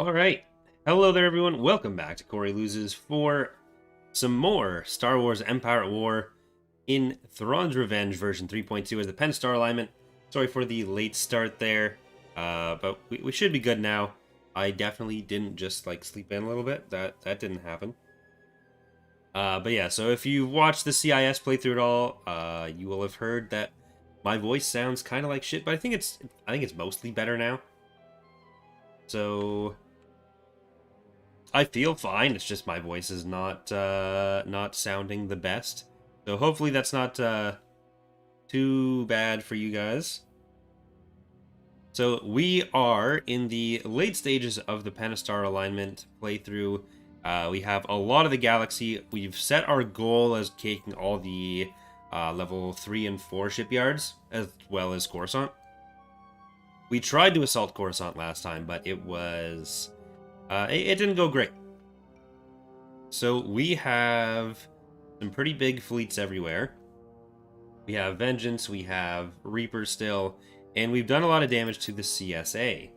Alright, hello there everyone, welcome back to Corey Loses for some more Star Wars Empire at War in Thrawn's Revenge version 3.2 as the Pentastar Alignment. Sorry for the late start there, but we should be good now. I definitely didn't just sleep in a little bit, that didn't happen. But yeah, so if you watched the CIS playthrough at all, you will have heard that my voice sounds kind of like shit, but I think it's mostly better now. So I feel fine. It's just my voice is not sounding the best. So hopefully that's not too bad for you guys. So we are in the late stages of the Pentastar Alignment playthrough. We have a lot of the galaxy. We've set our goal as taking all the level 3 and 4 shipyards, as well as Coruscant. We tried to assault Coruscant last time, but it was... it didn't go great. So we have some pretty big fleets everywhere. We have Vengeance, we have Reaper still, and we've done a lot of damage to the CSA.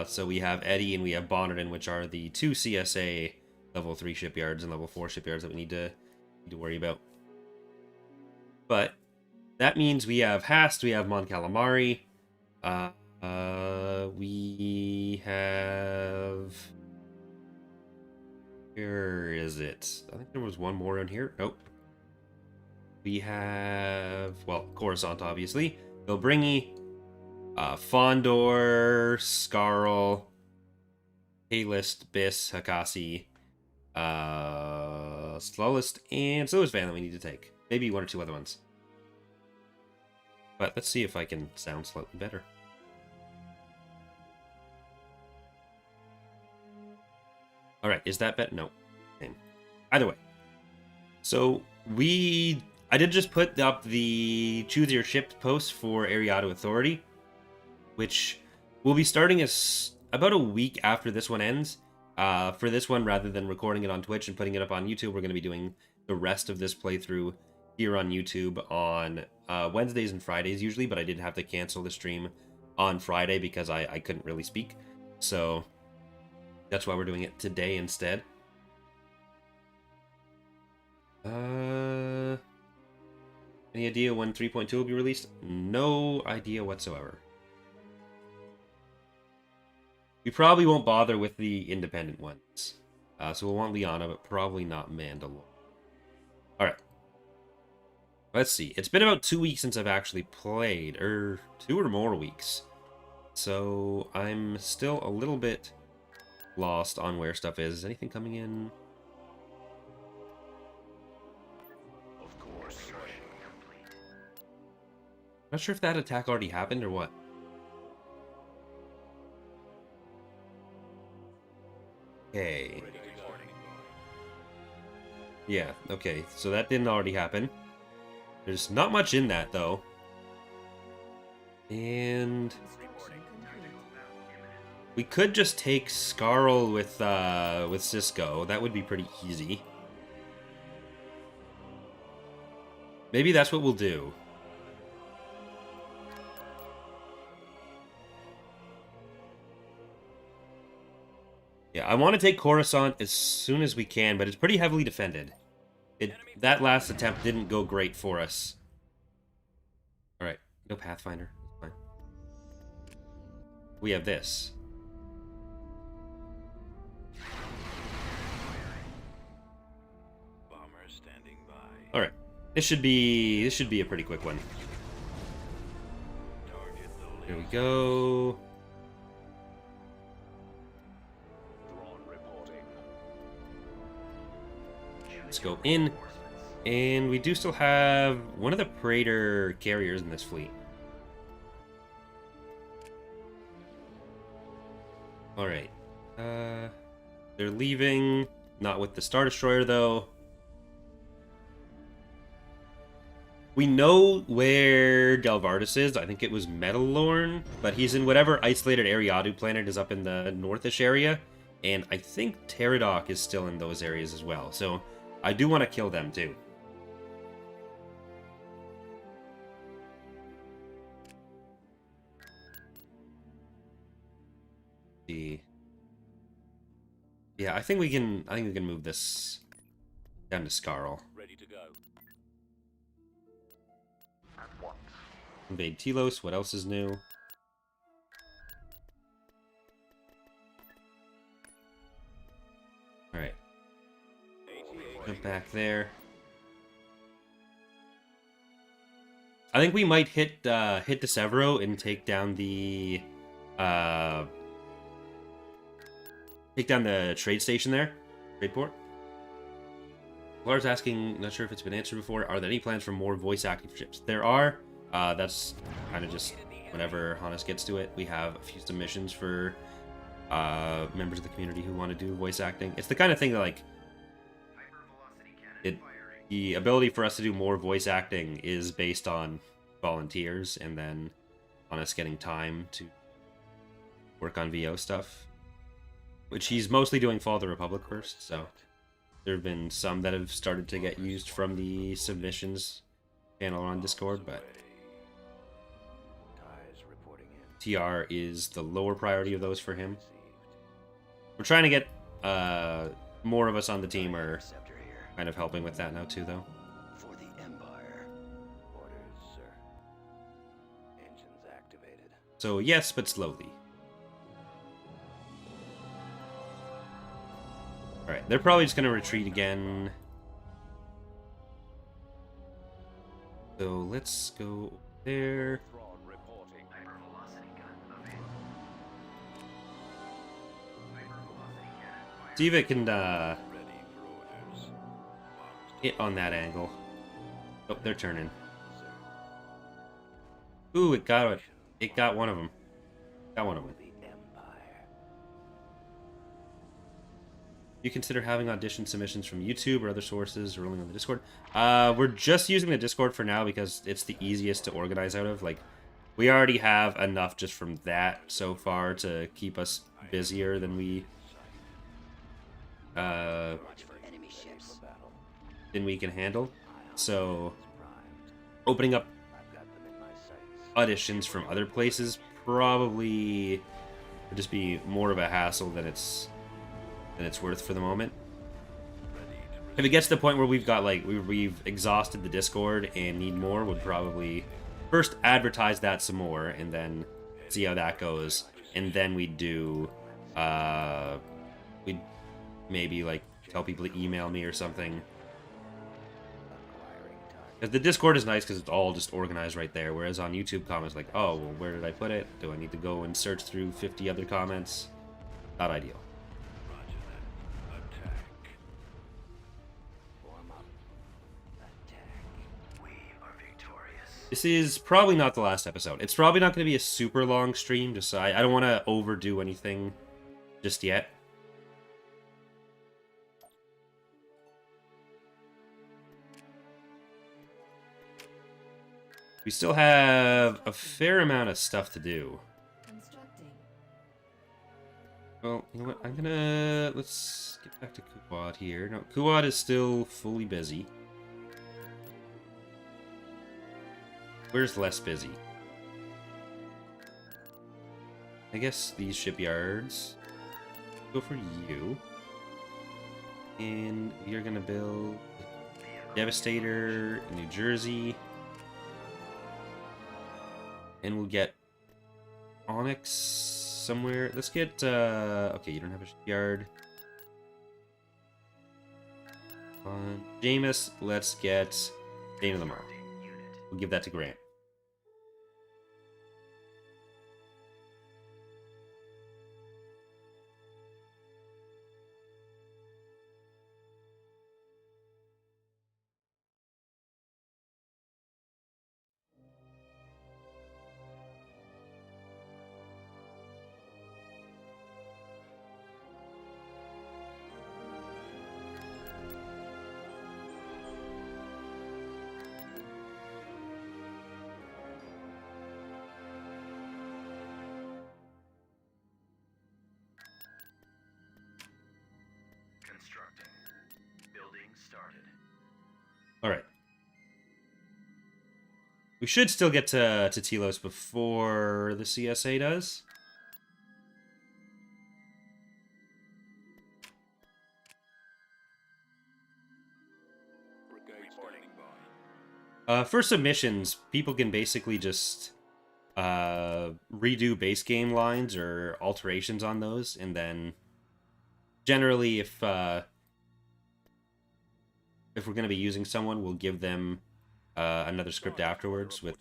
So we have Eddie and we have Bonnerton, which are the two CSA level 3 shipyards and level 4 shipyards that we need to worry about. But that means we have Hast, we have Mon Calamari, we have... Where is it? I think there was one more in here. Nope. We have, well, Coruscant, obviously. Vilbringi, Fondor, Scarl, Haylist, Biss, Hakasi, Slowest, and Slowest Van that we need to take. Maybe one or two other ones. But let's see if I can sound slightly better. Alright, is that better? No. Same. Either way. So, I did just put up the Choose Your Ship post for Ariado Authority, which will be starting about a week after this one ends. For this one, rather than recording it on Twitch and putting it up on YouTube, we're going to be doing the rest of this playthrough here on YouTube on Wednesdays and Fridays usually, but I did have to cancel the stream on Friday because I couldn't really speak. So... that's why we're doing it today instead. Any idea when 3.2 will be released? No idea whatsoever. We probably won't bother with the independent ones. So we'll want Liana, but probably not Mandalore. Alright. Let's see. It's been about 2 weeks since I've actually played. Or 2 or more weeks. So I'm still a little bit... lost on where stuff is. Is anything coming in? Of course. Not sure if that attack already happened or what. Okay. Yeah, okay. So that didn't already happen. There's not much in that though. And we could just take Scarl with Cisco. That would be pretty easy. Maybe that's what we'll do. Yeah, I want to take Coruscant as soon as we can, but it's pretty heavily defended. That last attempt didn't go great for us. Alright, no Pathfinder. That's fine. We have this. All right, this should be a pretty quick one. Here we go. Let's go in, and we do still have one of the Praetor carriers in this fleet. All right, they're leaving. Not with the Star Destroyer though. We know where Galvardus is. I think it was Metalorn, but he's in whatever isolated Ariadu planet is up in the northish area, and I think Pterodok is still in those areas as well. So I do want to kill them too. See. Yeah, I think we can move this down to Scarl. Ready to go. Invade Telos. What else is new? Alright. Jump back there. I think we might hit DeSevero and take down the trade station there. Trade port. Laura's asking, not sure if it's been answered before, are there any plans for more voice acting ships? There are. That's kind of just whenever Hannes gets to it. We have a few submissions for members of the community who want to do voice acting. It's the kind of thing that, like, the ability for us to do more voice acting is based on volunteers and then on us getting time to work on VO stuff, which he's mostly doing Fall of the Republic first, so there have been some that have started to get used from the submissions channel on Discord, but TR is the lower priority of those for him. We're trying to get more of us on the team are kind of helping with that now too, though. For the Empire. Orders, sir. Engines activated. So yes, but slowly. Alright, they're probably just gonna retreat again. So let's go there. Thrawn reporting. See if it can Ready for orders. hit on that angle. Oh, they're turning. Ooh, it got it. It got one of them. Got one of them. The Empire. You consider having audition submissions from YouTube or other sources rolling on the Discord? We're just using the Discord for now because it's the easiest to organize out of. Like, we already have enough just from that so far to keep us busier than we can handle. So opening up auditions from other places probably would just be more of a hassle than it's worth for the moment. If it gets to the point where we've got, like, we've exhausted the Discord and need more, would probably first advertise that some more and then see how that goes, and then we'd do we'd maybe, like, tell people to email me or something. Because the Discord is nice because it's all just organized right there, whereas on YouTube comments, like, oh, well, where did I put it? Do I need to go and search through 50 other comments? Not ideal. Roger that. Attack. Warm up. Attack. We are victorious. This is probably not the last episode. It's probably not going to be a super long stream, just so I don't want to overdo anything just yet. We still have a fair amount of stuff to do. Well, you know what? let's get back to Kuwad here. No, Kuwad is still fully busy. Where's less busy? I guess these shipyards. Go for you. And we are gonna build Devastator in New Jersey. And we'll get Onyx somewhere. Let's get, okay, you don't have a shipyard. On Jameis, let's get Dane of the Mark. We'll give that to Grant. Alright. We should still get to Telos before the CSA does. For submissions, people can basically just redo base game lines or alterations on those, and then generally, if we're going to be using someone, we'll give them another script afterwards with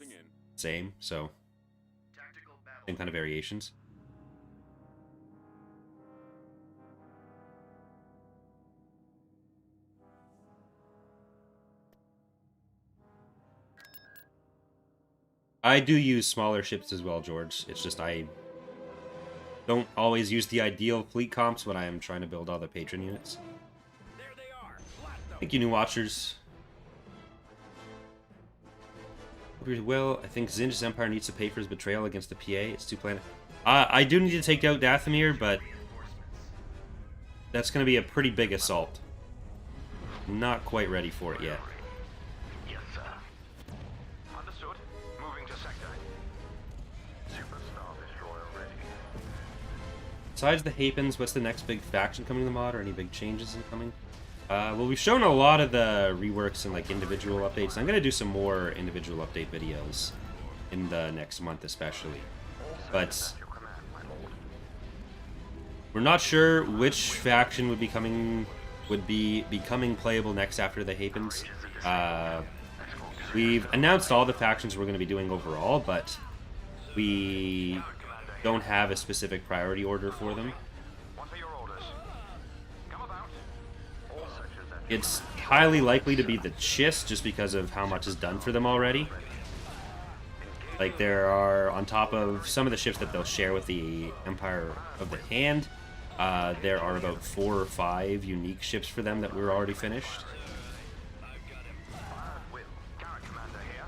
same, so same kind of variations. I do use smaller ships as well, George. It's just I don't always use the ideal fleet comps when I am trying to build all the patron units. There they are. Blast them. Thank you, new watchers. Well, I think Zinj's Empire needs to pay for his betrayal against the PA. It's too planet. I do need to take out Dathomir, but that's going to be a pretty big assault. Not quite ready for it yet. Yes, sir. Understood. Moving to sector. Superstar destroyer ready. Besides the Hapens, what's the next big faction coming to the mod, or any big changes incoming? Well, we've shown a lot of the reworks and like individual updates. I'm gonna do some more individual update videos in the next month, especially. But we're not sure which faction would be becoming playable next after the Hapens. We've announced all the factions we're going to be doing overall, but we don't have a specific priority order for them. What are your orders? Come about. All sectors at It's highly likely to be the Chiss, just because of how much is done for them already. Like, there are, on top of some of the ships that they'll share with the Empire of the Hand, there are about 4 or 5 unique ships for them that we're already finished. Fired with. Garrett commander here.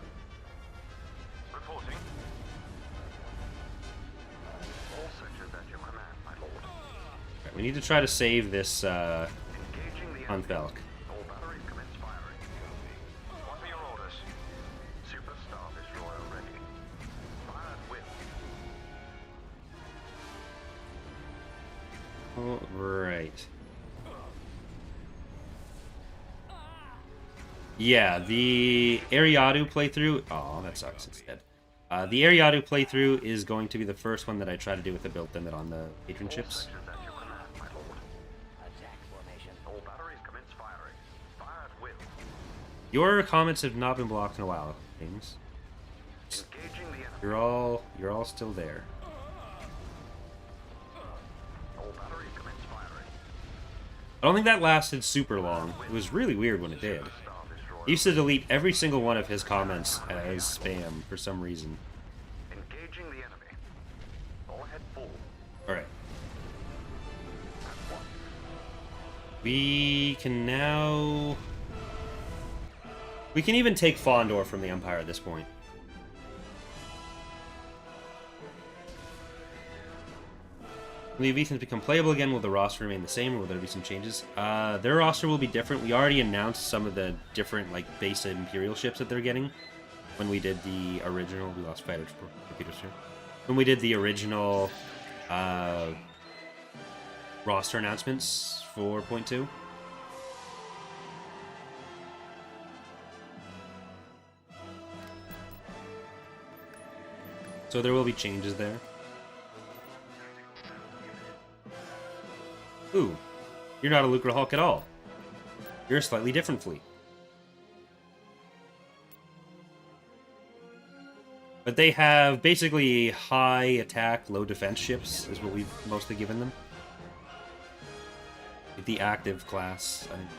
Reporting. All sectors at your command, my lord. Right, we need to try to save this Engaging the enemy. Unfelk. All batteries commence firing. What are your orders? Superstar destroyer ready. Fired with. Alright. Yeah, the Ariadu playthrough... Oh, that sucks, it's dead. The Ariadu playthrough is going to be the first one that I try to do with the build limit on the patron ships. Sectors at your command, my lord. Attack formation. All batteries commence firing. Fired with. Your comments have not been blocked in a while, James. Engaging the enemy. You're all still there. All batteries commence firing. I don't think that lasted super long. It was really weird when it did. Star destroyer. He used to delete every single one of his comments as spam for some reason. Engaging the enemy. All head full. Alright. At once. We can now... We can even take Fondor from the Empire at this point. Will the Leviathans become playable again? Will the roster remain the same, or will there be some changes? Their roster will be different. We already announced some of the different, like, base Imperial ships that they're getting when we did the original... We lost fighters for computers here. When we did the original roster announcements for 4.2. So there will be changes there. Ooh, you're not a Lucre Hulk at all. You're a slightly different fleet. But they have basically high attack, low defense ships, is what we've mostly given them. The active class, I think.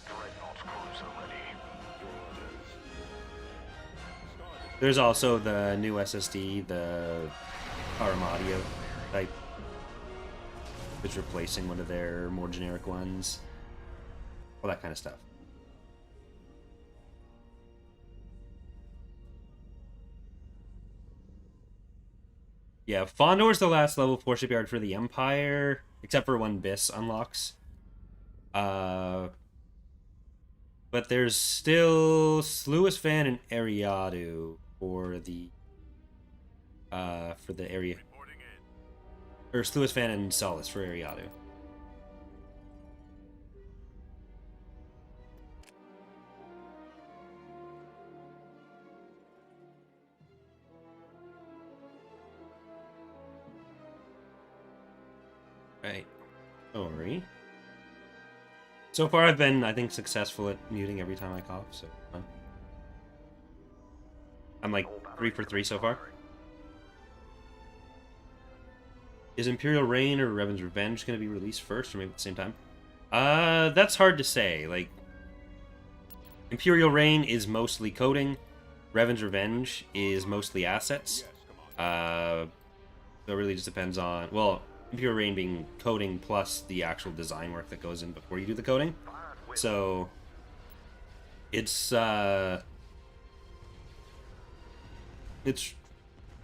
Dreadnought cruiser ready. Your orders. There's also the new SSD, the Armadio type, which is replacing one of their more generic ones. All that kind of stuff. Yeah, Fondor's the last level 4 shipyard for the Empire, except for when Biss unlocks. But there's still Sluisvan and Ariadu for the area, or Sluisvan and Solace for Ariadu. Right. Sorry. So far, I've been, I think, successful at muting every time I cough, so fun. I'm like 3 for 3 so far. Is Imperial Reign or Revan's Revenge going to be released first, or maybe at the same time? That's hard to say. Like, Imperial Reign is mostly coding. Revan's Revenge is mostly assets. So it really just depends on, well, Imperial Reign being coding plus the actual design work that goes in before you do the coding. So it's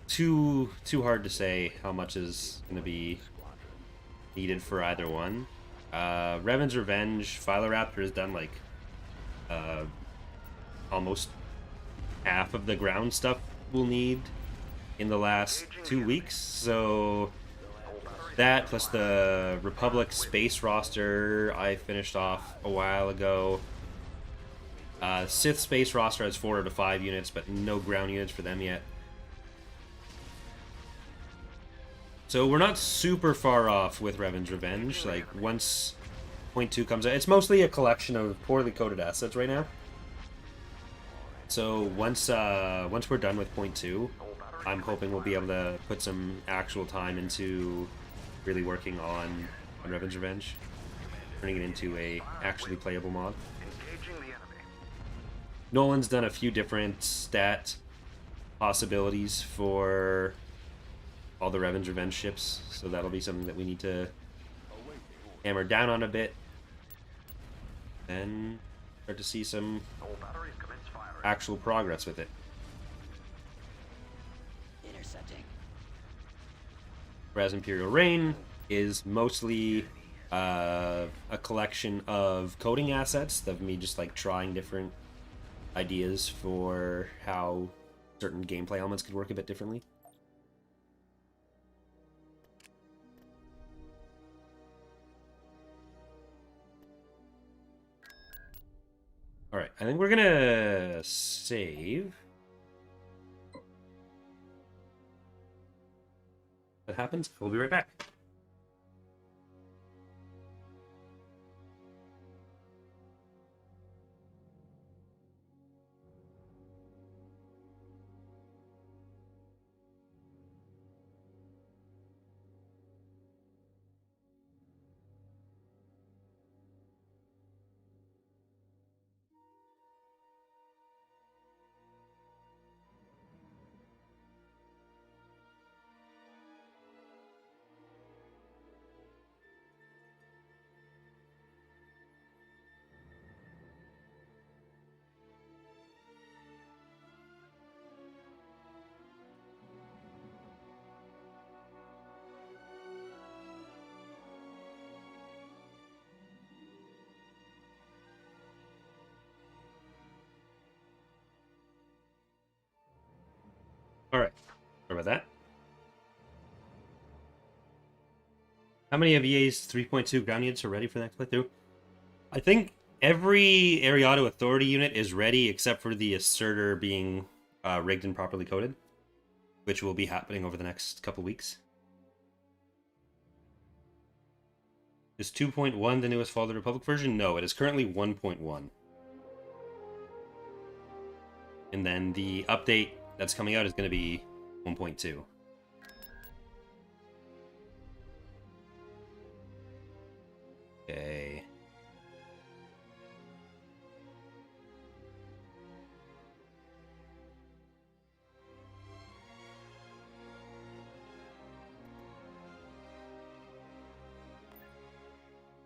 too hard to say how much is going to be needed for either one. Revan's Revenge, Philoraptor has done like almost half of the ground stuff we'll need in the last 2 weeks, so that plus the Republic space roster I finished off a while ago. Sith space roster has 4 out of 5 units, but no ground units for them yet. So we're not super far off with Revan's Revenge. Like, once point 2 comes out, it's mostly a collection of poorly coded assets right now. So once we're done with point 2, I'm hoping we'll be able to put some actual time into really working on Revan's Revenge, turning it into a actually playable mod. Nolan's done a few different stat possibilities for all the Revan's Revenge ships, so that'll be something that we need to hammer down on a bit and start to see some actual progress with it. Intercepting. Whereas Imperial Reign is mostly a collection of coding assets of me just like trying different ideas for how certain gameplay elements could work a bit differently. Alright, I think we're gonna save. That happens. We'll be right back. Alright, sorry about that. How many of EA's 3.2 ground units are ready for the next playthrough? I think every Ariado Authority unit is ready except for the Asserter being rigged and properly coded, which will be happening over the next couple weeks. Is 2.1 the newest Fall of the Republic version? No, it is currently 1.1. And then the update that's coming out is going to be 1.2. Okay.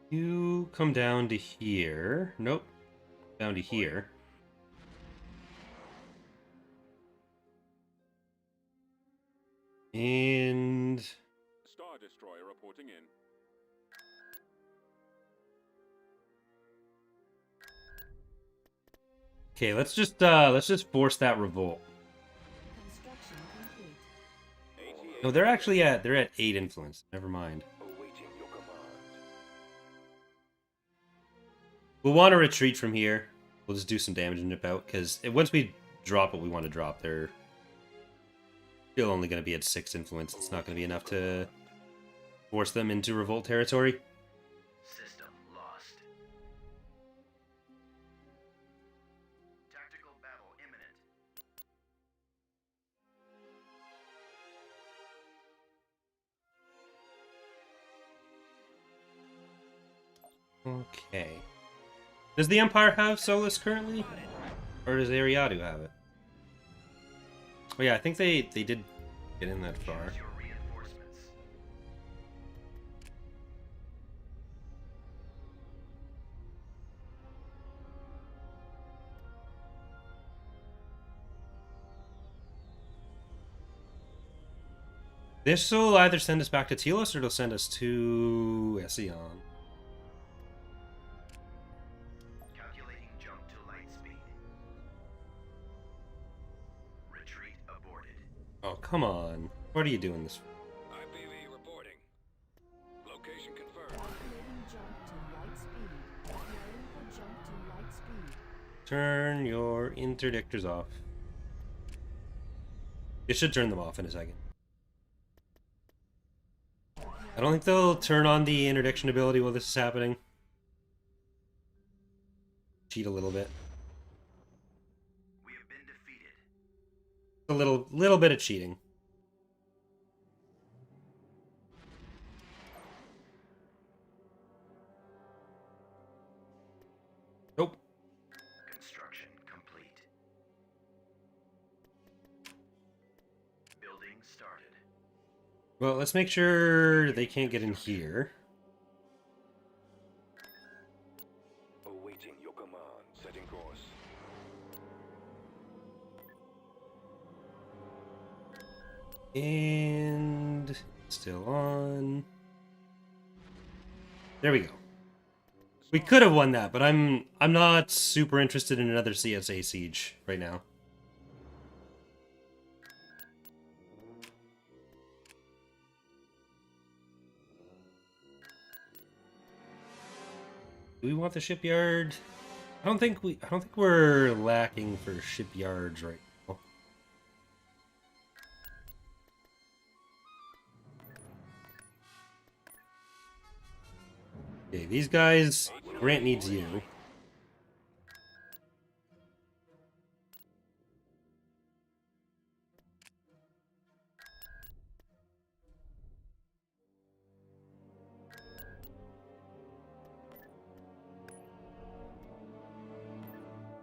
You come down to here. Nope. Down to here. And Star Destroyer reporting in. okay, let's just force that revolt. Construction complete. No, they're at 8 influence. Never mind. Awaiting your command. We'll want to retreat from here. We'll just do some damage and nip out, because once we drop what we want to drop, they're still only going to be at 6 influence. It's not going to be enough to Force them into revolt territory. System lost. Tactical battle imminent. Okay. Does the Empire have Solus currently? Or does Ariadu have it? Oh yeah, I think they did get in that far. Choose your reinforcements. This will either send us back to Telos or it'll send us to Ession. Calculating jump to light speed. Retreat aborted. Oh, come on. What are you doing this for? IPV reporting. Location confirmed. Activating jump to light speed. Preparing for jump to light speed. Turn your interdictors off. It should turn them off in a second. I don't think they'll turn on the interdiction ability while this is happening. Cheat a little bit. We have been defeated. A little bit of cheating. Nope. Construction complete. Building started. Well, let's make sure they can't get in here. Awaiting your command. Setting course. And still on. There we go. We could have won that, but I'm not super interested in another CSA siege right now. Do we want the shipyard? I don't think we're lacking for shipyards right now. Okay, these guys, Grant needs you.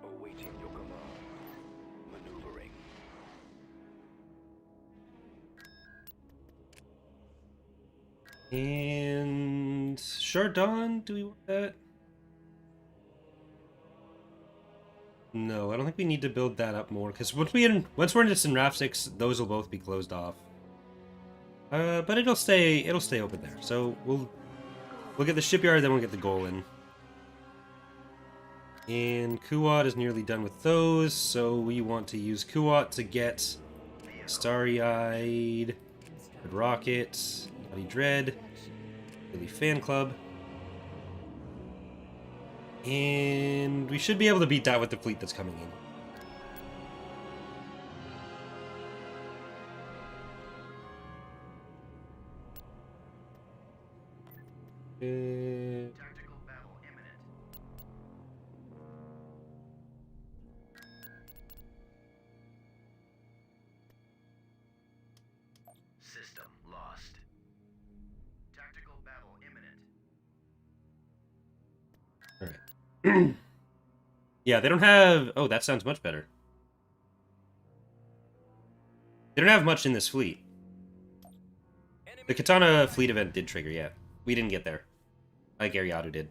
Awaiting your command. Maneuvering. And Chardon, do we want that? No, I don't think we need to build that up more because once we're into Sinraf 6, those will both be closed off. But it'll stay open there. So we'll get the shipyard, then we'll get the Golan. And Kuat is nearly done with those, so we want to use Kuat to get Starry-Eyed, Red Rocket, Naughty Dread, Billy Fan Club. And we should be able to beat that with the fleet that's coming in. Tactical battle imminent. System lost. Tactical battle imminent. Alright. Yeah, they don't have... Oh, that sounds much better. They don't have much in this fleet. The Katana fleet event did trigger, yeah. We didn't get there. Like Ariadu did.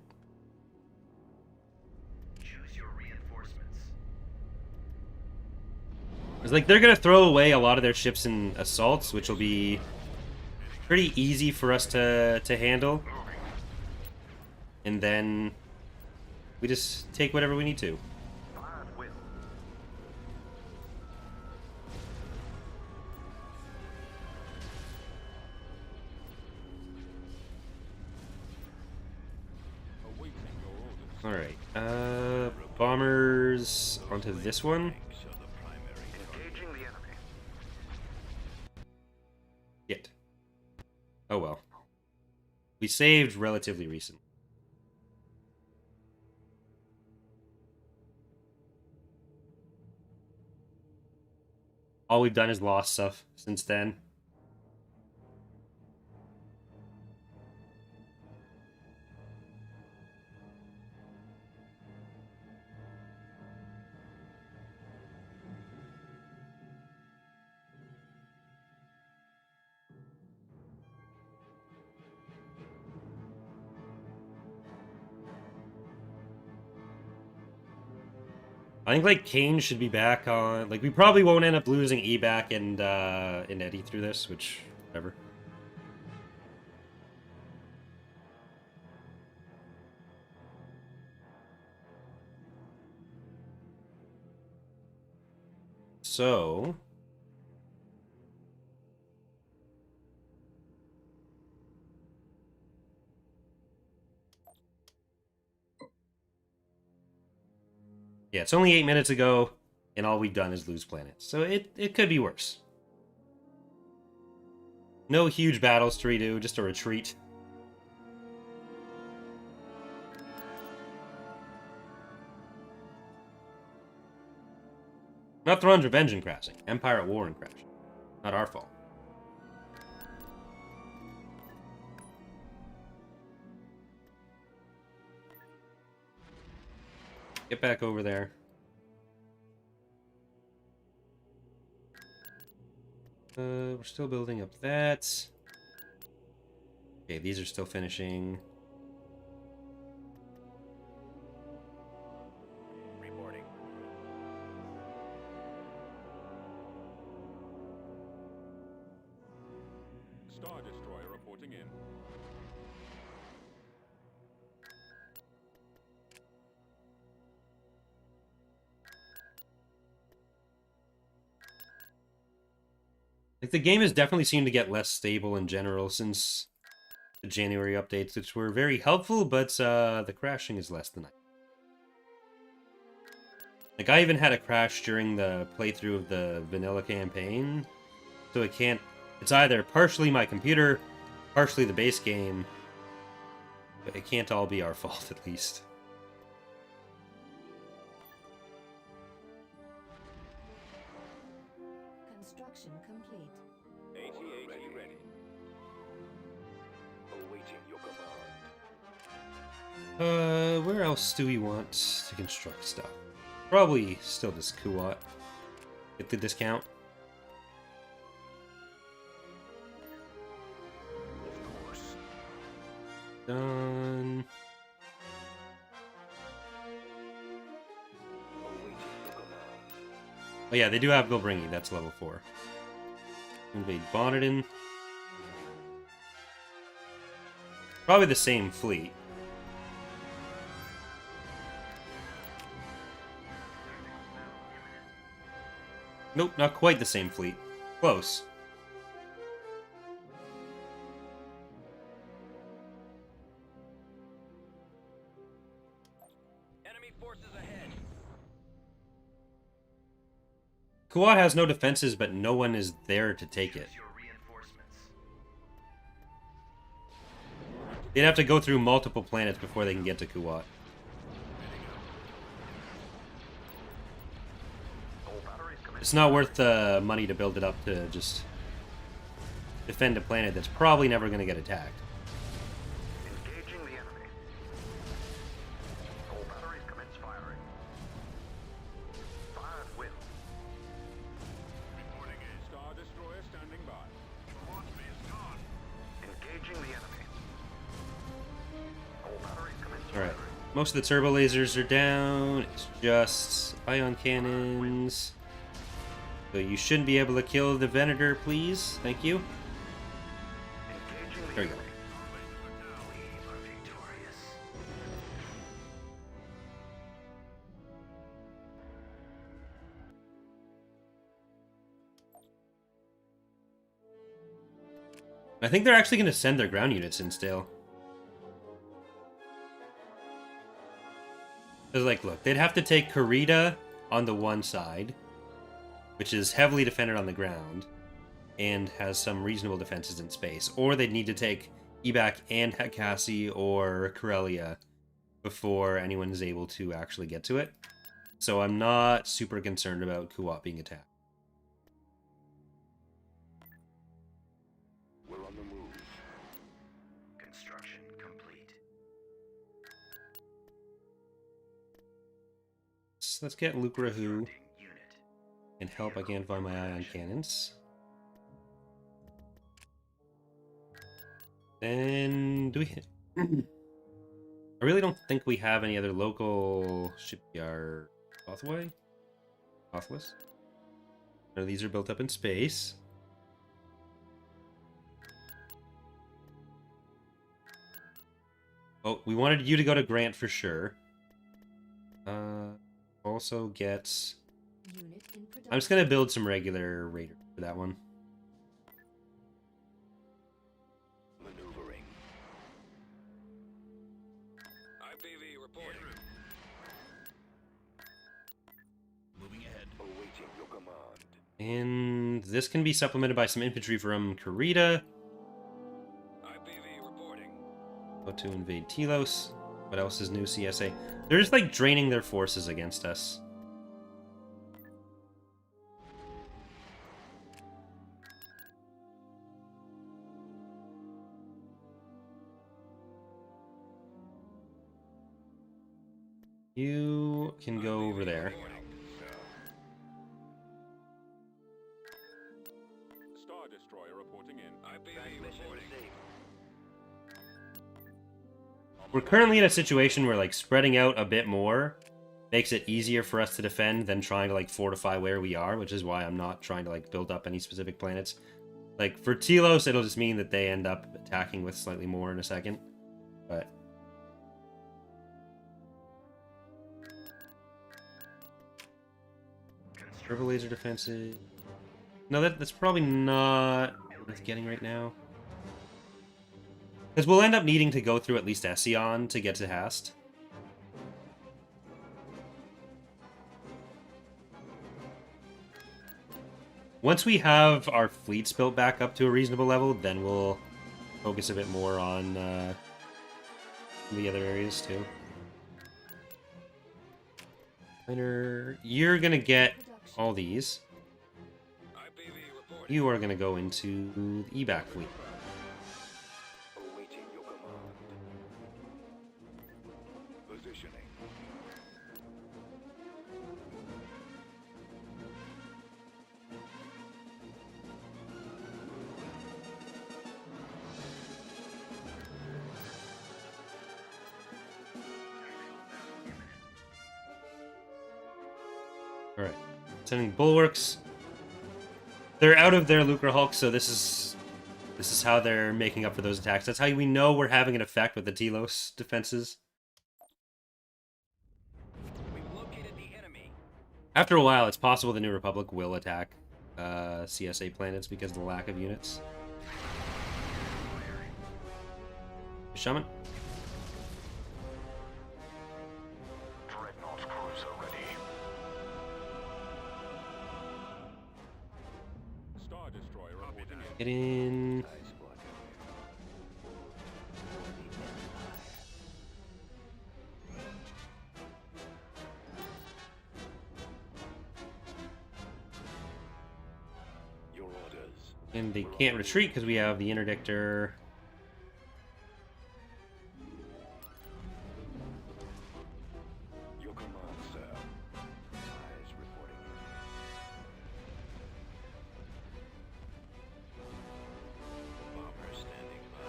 Choose your reinforcements. It's like they're gonna throw away a lot of their ships in assaults, which will be pretty easy for us to handle. And then we just take whatever we need to. Fire at will. Awaiting your orders. Alright, bombers onto this one. Tanks are the primary Engaging the enemy. Shit. Oh well. We saved relatively recent. All we've done is lost stuff since then. I think like Kane should be back on. Like we probably won't end up losing Ebac and Eddie through this, which whatever. So yeah, it's only 8 minutes ago, and all we've done is lose planets. So it could be worse. No huge battles to redo, just a retreat. Not Thrawn's revenge in crashing. Empire at war in crashing. Not our fault. Get back over there. We're still building up that. Okay, these are still finishing. Reporting. Star Destroyer reporting in. Like the game has definitely seemed to get less stable in general since the January updates, which were very helpful, but the crashing is less than I. Like I even had a crash during the playthrough of the vanilla campaign, so it can't. It's either partially my computer, partially the base game, but it can't all be our fault at least. Construction complete. AT-AT ready. Awaiting your command. Where else do we want to construct stuff? Probably still just Kuat. Get the discount. Of course. Done. Awaiting your command. Oh yeah, they do have Vilbringi. That's level 4. Invade Bonneton. Probably the same fleet. Nope, not quite the same fleet. Close. Enemy forces ahead. Kuat has no defenses, but no one is there to take it. Your reinforcements. They'd have to go through multiple planets before they can get to Kuat. All batteries commence. It's not worth the money to build it up to just defend a planet that's probably never going to get attacked. Engaging the enemy. All batteries commence firing. Fire at will. Reporting in. Star Destroyer standing by. Launch me is gone. Engaging the enemy. All batteries commence Alright. firing. Most of the turbo lasers are down. It's just ion cannons. So you shouldn't be able to kill the Venator, please. Thank you. Engaging the There we go. enemy. We are victorious. I think they're actually going to send their ground units in still. Because, like, look, they'd have to take Kurita on the one side, which is heavily defended on the ground, and has some reasonable defenses in space. Or they'd need to take evac and Hakasi or Corellia before anyone is able to actually get to it. So I'm not super concerned about Kuwait being attacked. We're on the move. Construction complete. So let's get Luke Rahu Unit. and help identify my ion cannons. Then do we? I really don't think we have any other local shipyard. Bothway? Bothwis? None of these are built up in space. Oh, we wanted you to go to Grant for sure. Also get... Unit in production. I'm just gonna build some regular raiders for that one. Maneuvering. IPV reporting. Moving ahead. Awaiting your command. And this can be supplemented by some infantry from Kurita. IPV reporting. About to invade Telos. What else is new, CSA? They're just like draining their forces against us. You can go over there. Star Destroyer reporting in. IPV reporting. We're currently in a situation where like spreading out a bit more makes it easier for us to defend than trying to like fortify where we are, which is why I'm not trying to like build up any specific planets. Like for Telos, it'll just mean that they end up attacking with slightly more in a second. But Turbo laser defensive. No, that's probably not worth getting right now. Because we'll end up needing to go through at least Ession to get to Hast. Once we have our fleets built back up to a reasonable level, then we'll focus a bit more on the other areas too. You're gonna get all these. IPV reporting. You are gonna go into the evac fleet. Awaiting your command. Positioning. Alright. Sending bulwarks. They're out of their Lucre Hulk, so this is how they're making up for those attacks. That's how we know we're having an effect with the Telos defenses. We've located the enemy. After a while, it's possible the New Republic will attack CSA planets because of the lack of units. Shaman? Dreadnought cruiser ready. Star Destroyer reporting in. Get in. Your orders. And they can't retreat because we have the interdictor. Your command, sir. Eyes reporting in. Bomber standing by.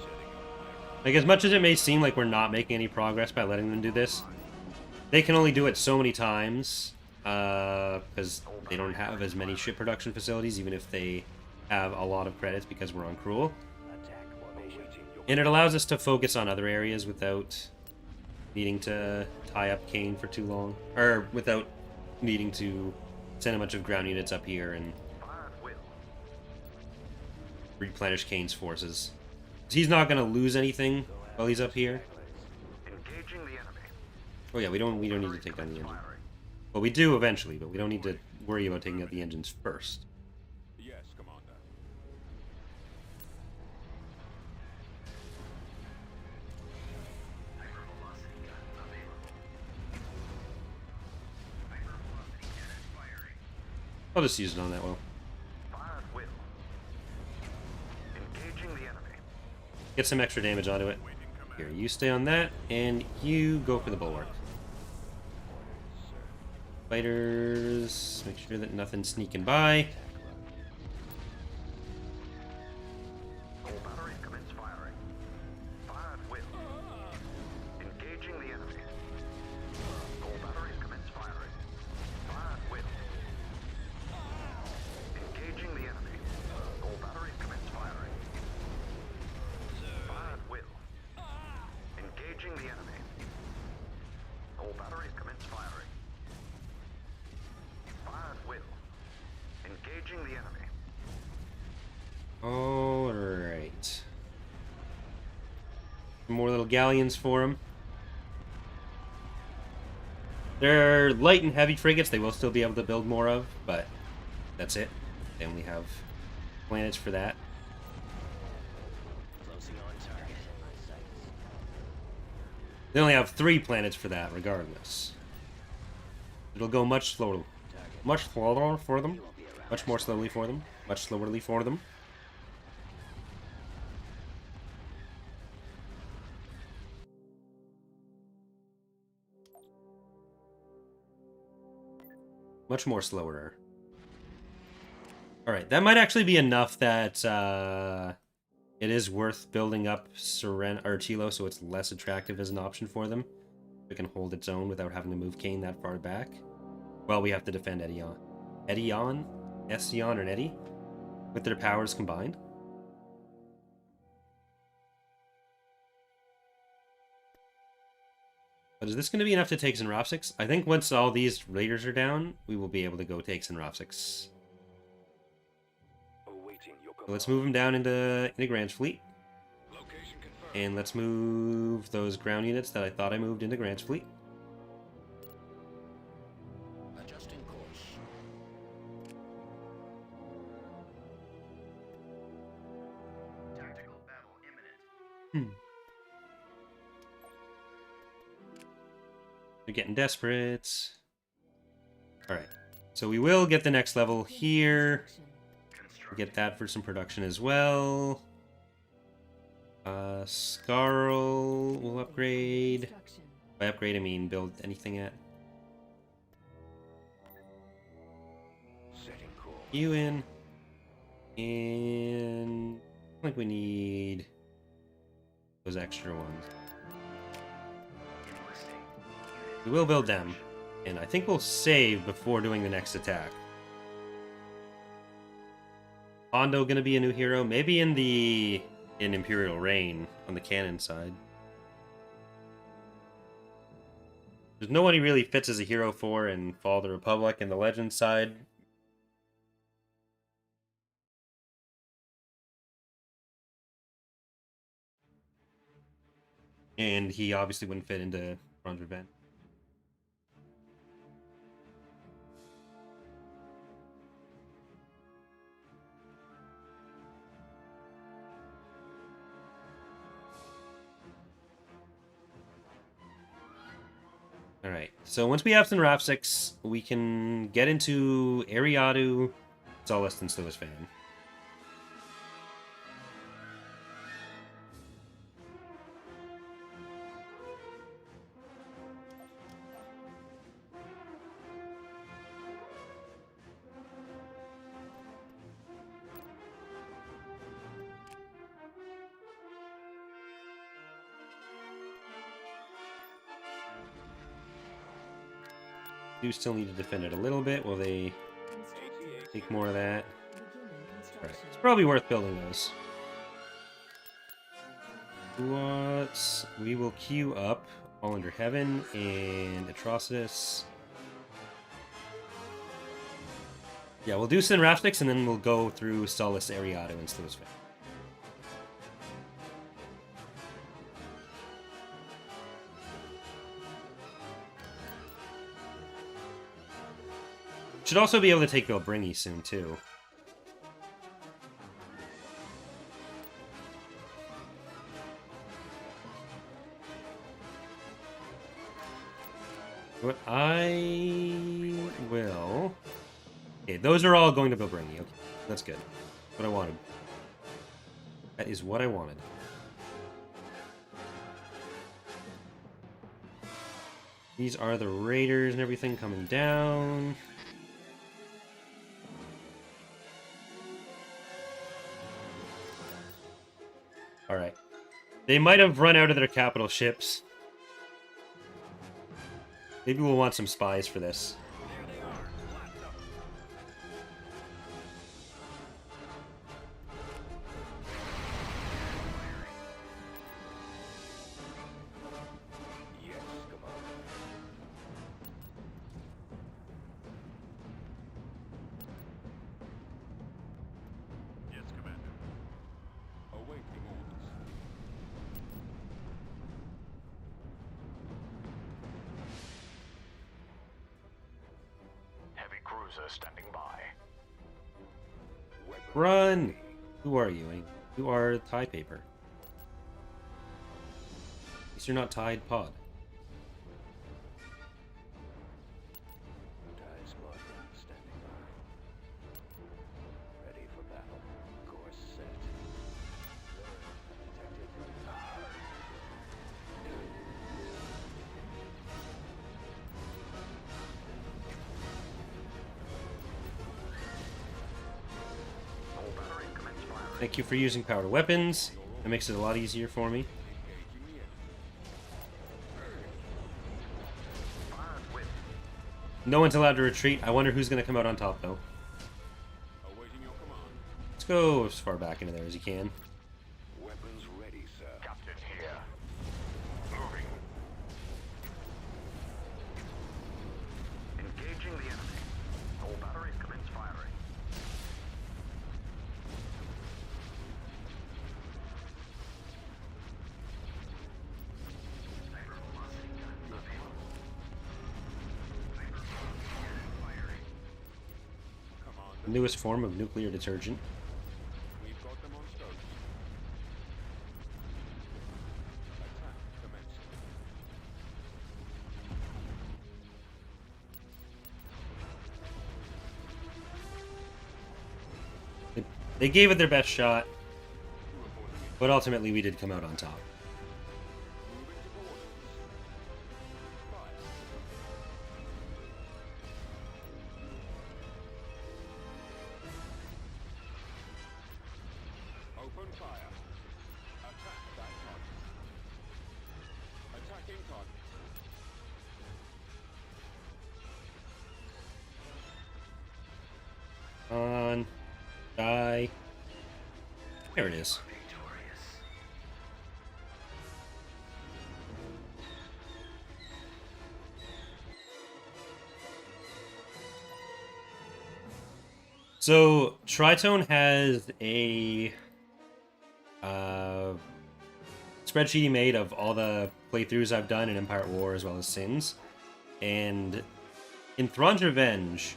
Setting up my Like, as much as it may seem like we're not making any progress by letting them do this, they can only do it so many times, because they don't have as many ship production facilities, even if they have a lot of credits because we're on Cruel. attack formation. And it allows us to focus on other areas without needing to tie up Kane for too long. Or without needing to send a bunch of ground units up here and Fire at will. replenish Kane's forces. 'Cause he's not going to lose anything while he's up here. Engaging the enemy. Oh yeah, we don't need to take down the engine. Firing. Well, we do eventually, but we don't need to worry about taking out the engines first. Yes, Commander. I'll just use it on that well. Fire at will. Engaging the enemy. Get some extra damage onto it. Here, you stay on that, and you go for the bulwark. Fighters, make sure that nothing's sneaking by. All batteries commence firing. Fire at will. Engaging the enemy. All batteries commence firing. Fire at will. Engaging the enemy. All batteries commence firing. Fire at will. Engaging the enemy. All batteries commence firing. Fire at will. Engaging the enemy. Alright. More little galleons for them. They're light and heavy frigates, they will still be able to build more of, but that's it. They only have planets for that. They only have 3 planets for that, regardless. It'll go much slower for them. Much more slowly for them. Much slowerly for them. Much more slower. Alright, that might actually be enough that it is worth building up Tilo so it's less attractive as an option for them. It can hold its own without having to move Kane that far back. Well, we have to defend Edion, Ession, and Eddie with their powers combined. But is this going to be enough to take Zenropsix? I think once all these raiders are down, we will be able to go take Zenropsix. So let's move them down into Grant's fleet. And let's move those ground units that I thought I moved into Grant's fleet. Adjusting course. Tactical battle imminent. They're getting desperate. Alright. So we will get the next level here. We'll get that for some production as well. Scarl will upgrade. By upgrade, I mean build anything at. Setting course. You in. And I think we need those extra ones. We will build them. And I think we'll save before doing the next attack. Hondo gonna be a new hero, maybe in Imperial Reign on the canon side. There's no one he really fits as a hero for in Fall of the Republic and the Legend side. And he obviously wouldn't fit into Thrawn's Revenge. Alright, so once we have some Zenropsix, we can get into Ariadu, Sullust, and Stillisfan. Do still need to defend it a little bit. Will they take more of that? Alright, it's probably worth building those. What? We will queue up All Under Heaven and Atrocitus. Yeah, we'll do Zenropsix and then we'll go through Sullust, Ariadu, and Stillisfan. Should also be able to take Vilbringi soon, too. What I will... Okay, Okay, those are all going to Vilbringi. Okay, that's good. What I wanted. That is what I wanted. These are the raiders and everything coming down. Alright. They might have run out of their capital ships. Maybe we'll want some spies for this. Yes, come on. Yes, Commander. Awaiting orders. Heavy cruiser standing by. Weapons Run! ready. Who are you? You are tie paper. At least you're not tied pod. TIE squadron standing by. Ready for battle. Course set. Detected. All batteries commence firing. Thank you for using powered weapons. That makes it a lot easier for me. Engaging the enemy. Fired with. No one's allowed to retreat. I wonder who's going to come out on top, though. Awaiting your command. Let's go as far back into there as you can. Weapons ready, sir. Captain here. Moving. Engaging the enemy. All batteries commence firing. The newest form of nuclear detergent. We've got them on stokes. Attack commencing. They gave it their best shot, Reporting in. but ultimately we did come out on top. Moving to orders. Fire. Open fire. Attack that target. Attacking target. On. Die. There it is. So, Tritone has a spreadsheet he made of all the playthroughs I've done in Empire at War as well as Sins. And in Thrawn's Revenge,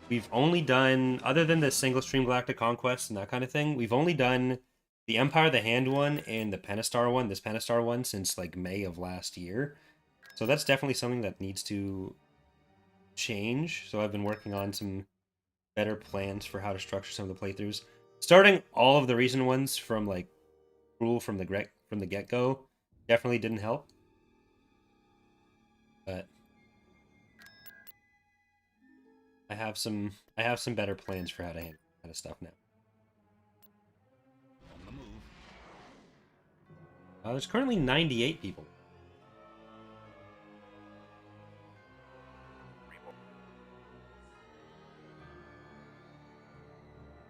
we've only done, other than the single stream Galactic Conquest and that kind of thing, we've only done the Empire of the Hand one and the Pentastar one, this Pentastar one, since like May of last year. So that's definitely something that needs to change. So I've been working on some better plans for how to structure some of the playthroughs. Starting all of the recent ones from like rule from the get-go definitely didn't help. But I have some better plans for how to handle that kind of stuff now. On the move. There's currently 98 people.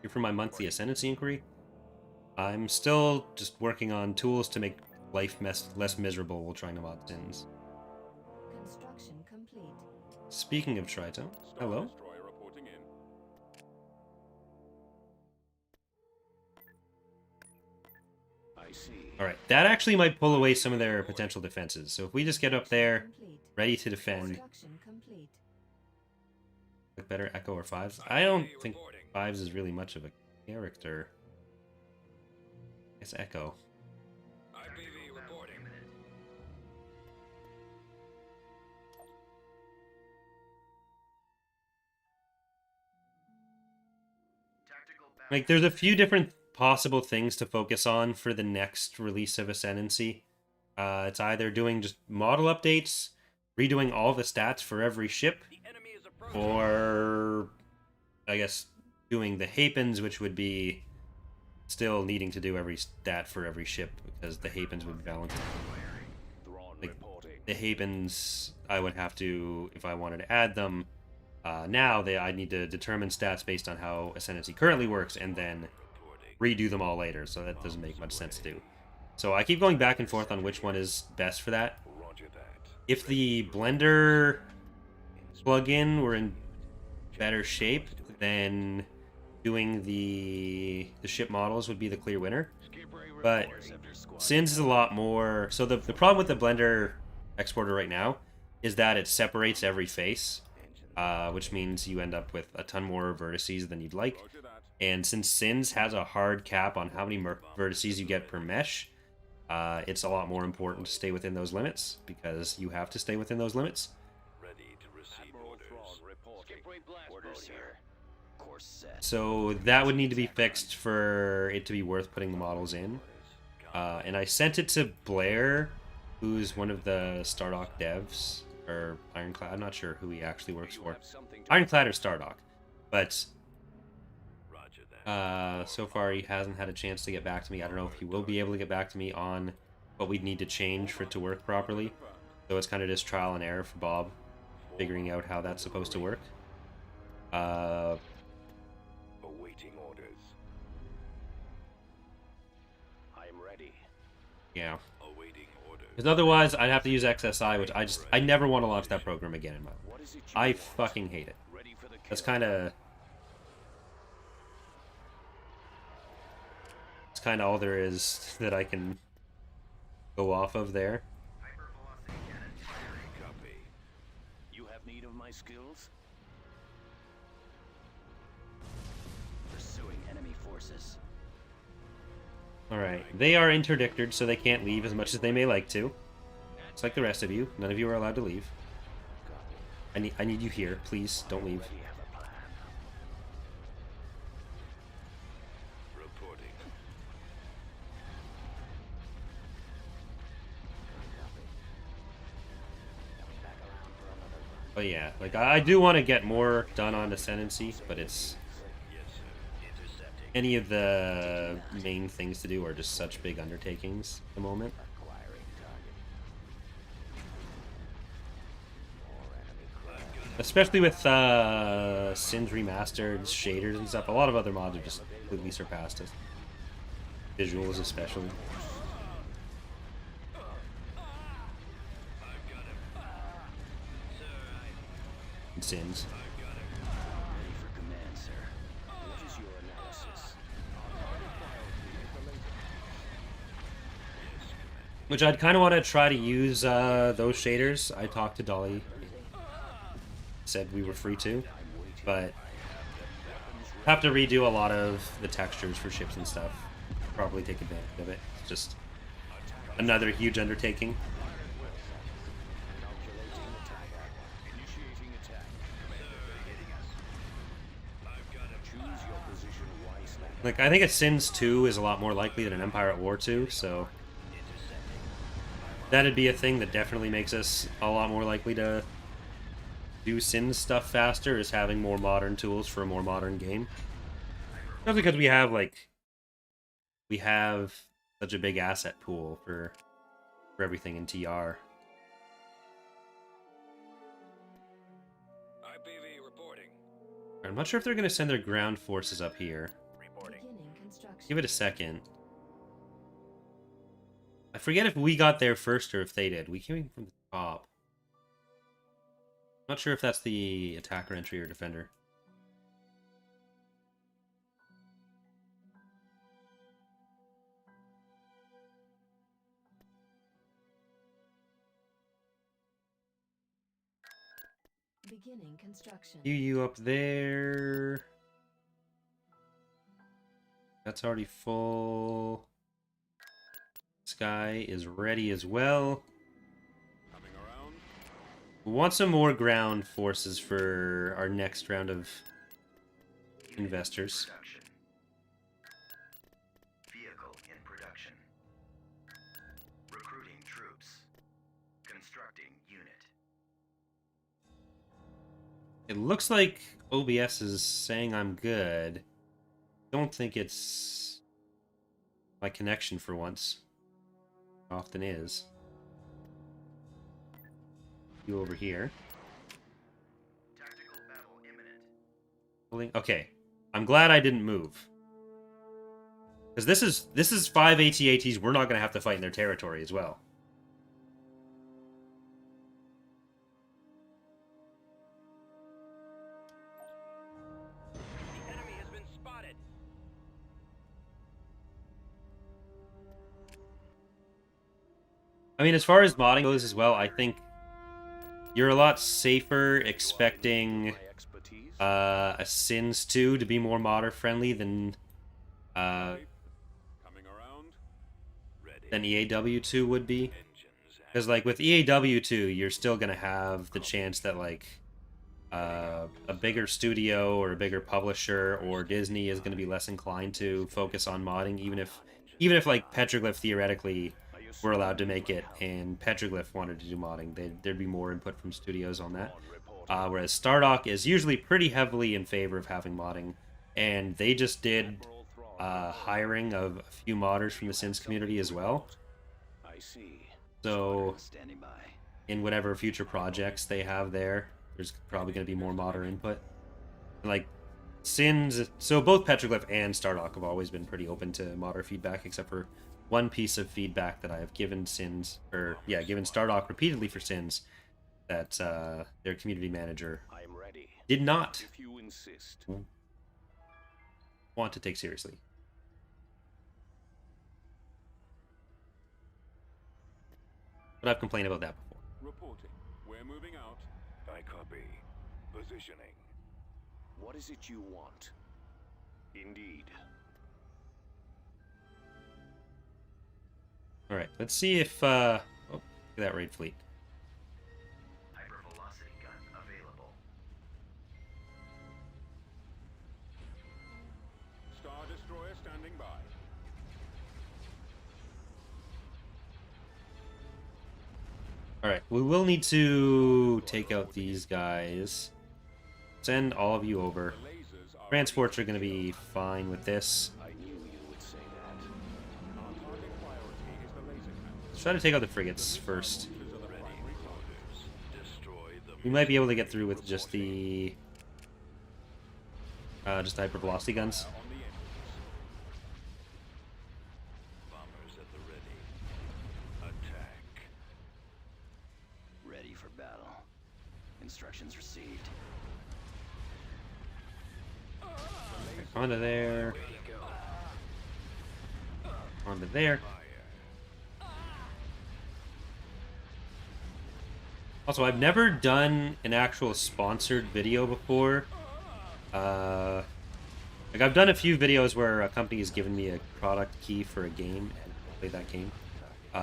Here for my monthly Ascendancy inquiry. I'm still just working on tools to make life less miserable while trying to mod Sins. Construction complete. Speaking of Trito, Star hello. Destroyer reporting in. I see. Alright, that actually might pull away some of their potential defenses. So if we just get up there, Complete. ready to defend, Construction complete. with better Echo or Fives. I don't think Fives is really much of a character. It's Echo. IPV reporting. Like, there's a few different possible things to focus on for the next release of Ascendancy. It's either doing just model updates, redoing all the stats for every ship, or I guess doing the Hapens, which would be still needing to do every stat for every ship because the Hapens would balance. Thrawn Like, reporting. the Hapens, I would have to, if I wanted to add them, I need to determine stats based on how Ascendancy currently works and then redo them all later, so that doesn't make much sense to do. So I keep going back and forth on which one is best for that. Roger that. If the Blender plugin were in better shape, then doing the ship models would be the clear winner. But Sins is a lot more... So the problem with the Blender exporter right now is that it separates every face, which means you end up with a ton more vertices than you'd like. And since Sins has a hard cap on how many vertices you get per mesh, it's a lot more important to stay within those limits, because you have to stay within those limits. Ready to receive orders. Orders here. Course set. So that would need to be fixed for it to be worth putting the models in. And I sent it to Blair, who's one of the Stardock devs, or Ironclad. I'm not sure who he actually works for. Ironclad or Stardock. But so far he hasn't had a chance to get back to me. I don't know if he will be able to get back to me on what we'd need to change for it to work properly. So it's kind of just trial and error for Bob, figuring out how that's supposed to work. Awaiting orders. I am ready. Yeah. Awaiting orders. Because otherwise I'd have to use XSI, which I never want to launch that program again in my life. What is it you I want? fucking hate it. Ready for the That's kill. kind of... It's kind of all there is that I can go off of there. Copy. You have need of my skills? Pursuing enemy forces. Alright, they are interdicted, so they can't leave as much as they may like to. It's like the rest of you. None of you are allowed to leave. I need you here. Please, don't leave. Already have a plan. Reporting. But yeah, like, I do want to get more done on Ascendancy, but it's... Yes, sir. Intercepting. Any of the main things to do are just such big undertakings at the moment. Acquiring target. More enemy craft. Especially with Sins Remastered, shaders and stuff. A lot of other mods have just completely surpassed us. Visuals especially. And Sins. Ready for command, sir. What is your analysis? Which I'd kind of want to try to use those shaders. I talked to Dolly. Said we were free to. But have to redo a lot of the textures for ships and stuff. Probably take advantage of it. It's just another huge undertaking. Calculating attack. Initiating attack. Commander, hitting us. I've got to choose your position wisely. Like, I think a Sins 2 is a lot more likely than an Empire at War 2, so... That'd be a thing that definitely makes us a lot more likely to do Sins stuff faster, is having more modern tools for a more modern game. Not because we have, like... We have such a big asset pool for everything in TR. IPV reporting. I'm not sure if they're going to send their ground forces up here. Reporting. Beginning construction. Give it a second. I forget if we got there first or if they did. We came in from the top. Not sure if that's the attacker entry or defender. Beginning construction. You up there. That's already full. This guy is ready as well. Coming around. We want some more ground forces for our next round of investors. Production. Constructing unit. It looks like OBS is saying I'm good. Don't think it's my connection for once. Often is. You over here. Tactical battle imminent. Okay. I'm glad I didn't move. Because this is 5 AT-ATs we're not going to have to fight in their territory as well. The enemy has been spotted. I mean, as far as modding goes as well, I think you're a lot safer expecting My expertise. a Sins 2 to be more modder friendly than Coming around. Ready. EAW2 would be. Engines Because like with EAW2, you're still gonna have the chance that like a bigger studio or a bigger publisher or Disney is gonna be less inclined to focus on modding, even if like Petroglyph theoretically were allowed to make it and Petroglyph wanted to do modding, there'd be more input from studios on that. Whereas Stardock is usually pretty heavily in favor of having modding, and they just did hiring of a few modders from the Sins community as well. I see. So Standing by. in whatever future projects they have there, there's probably going to be more modder input. And like Sins, so both Petroglyph and Stardock have always been pretty open to modder feedback, except for one piece of feedback that I have given Sins, or yeah, given Stardock repeatedly for Sins, that their community manager I'm ready. did not If you insist. want to take seriously. But I've complained about that before. Reporting. We're moving out. I copy. Positioning. What is it you want? Indeed. All right, let's see if oh, look at that raid fleet. Hypervelocity gun available. Star Destroyer standing by. All right, we will need to take out these guys. Send all of you over. The lasers are Transports are going to be fine with this. I knew you would say that. our target priority is the laser cannon. Let's try to take out the frigates first. These are the primary targets. Destroy them. We might be able to get through with just the hypervelocity guns. On the engines. Bombers at the ready. Attack. Ready for battle. Instructions received. Onto there. Onto there. Also, I've never done an actual sponsored video before. Like I've done a few videos where a company has given me a product key for a game and play that game.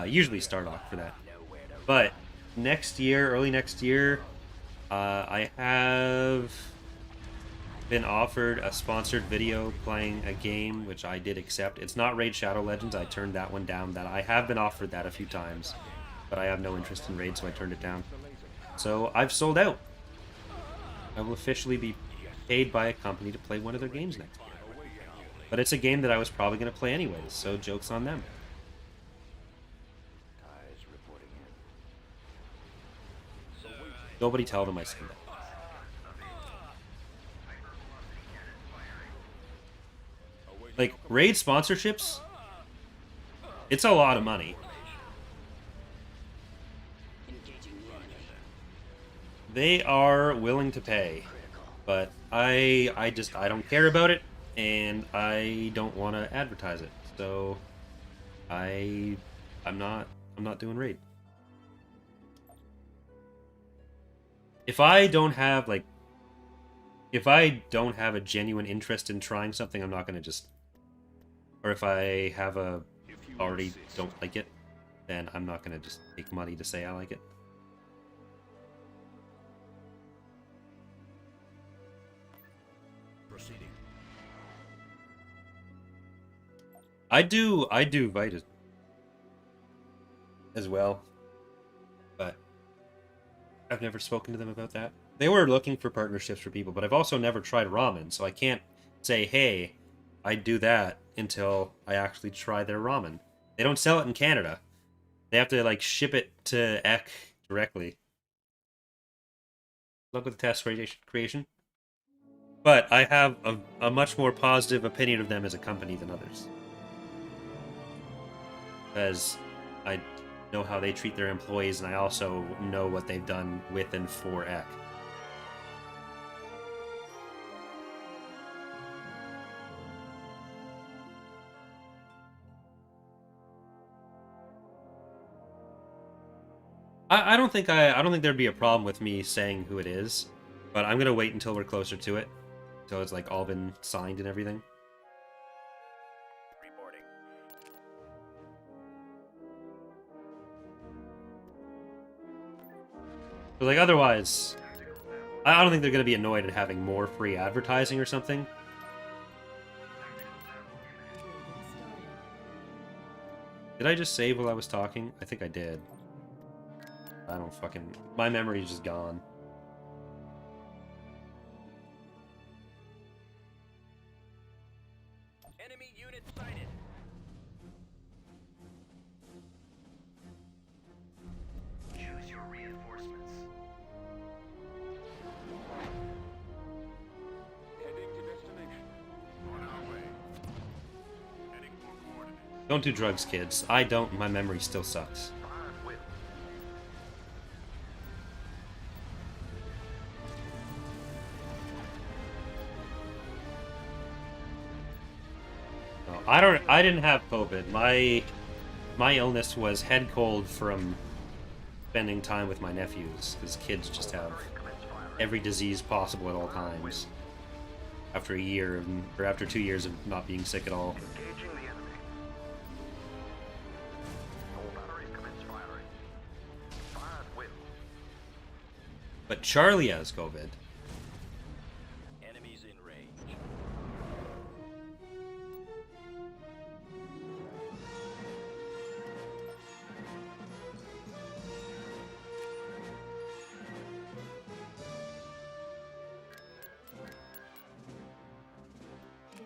Usually Stardock for that. But next year, early next year, I have been offered a sponsored video playing a game which I did accept. It's not Raid Shadow Legends. I turned that one down. That I have been offered that a few times, but I have no interest in Raid, so I turned it down. So I've sold out. I will officially be paid by a company to play one of their games next year. But it's a game that I was probably going to play anyways, so joke's on them. Eyes reporting in. Nobody tell them I said that. Like, Raid sponsorships, it's a lot of money. Engaging the enemy. They are willing to pay, Critical. but I don't care about it, and I don't want to advertise it. So I'm not doing Raid. If I don't have a genuine interest in trying something, I'm not going to just, or if I have already don't like it, then I'm not going to just take money to say I like it. Proceeding. I do Vita as well, but I've never spoken to them about that. They were looking for partnerships for people, but I've also never tried ramen, so I can't say, hey, I'd do that until I actually try their ramen. They don't sell it in Canada. They have to, like, ship it to Ek directly. Luck with the test creation. But I have a much more positive opinion of them as a company than others. Because I know how they treat their employees, and I also know what they've done with and for Ek. I don't think there'd be a problem with me saying who it is, but I'm gonna wait until we're closer to it, until it's like all been signed and everything. Reporting. But like otherwise, I don't think they're gonna be annoyed at having more free advertising or something. Did I just save while I was talking? I think I did. I don't fucking... My memory's just gone. Enemy unit sighted. Choose your reinforcements. Heading to destination. On our way. Heading for coordinates. Don't do drugs, kids. I don't. My memory still sucks. Fired will. No, I didn't have COVID. My illness was head cold from spending time with my nephews, because kids just have every disease possible at all times. After a year of, or after 2 years of not being sick at all. Engaging the enemy. All batteries commence firing. Fired will. But Charlie has COVID. Enemies in range.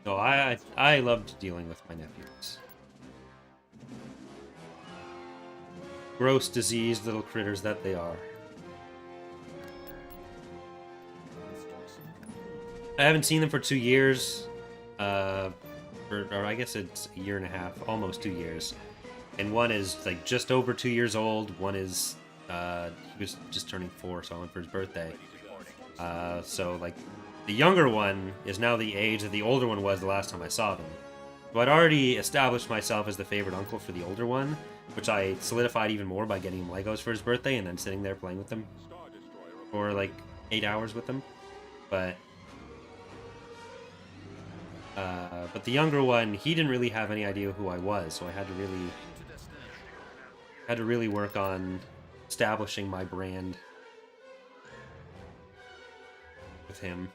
No, I loved dealing with my nephews. Gross, diseased little critters that they are. Construction complete. I haven't seen them for 2 years. Or I guess it's a year and a half, almost 2 years. And one is like just over 2 years old. One is he was just turning 4, so I went for his birthday. So like the younger one is now the age that the older one was the last time I saw them. So I'd already established myself as the favorite uncle for the older one, which I solidified even more by getting him Legos for his birthday and then sitting there playing with them Star Destroyer. for like 8 hours with them. But the younger one, he didn't really have any idea who I was, so I had to really work on establishing my brand with him.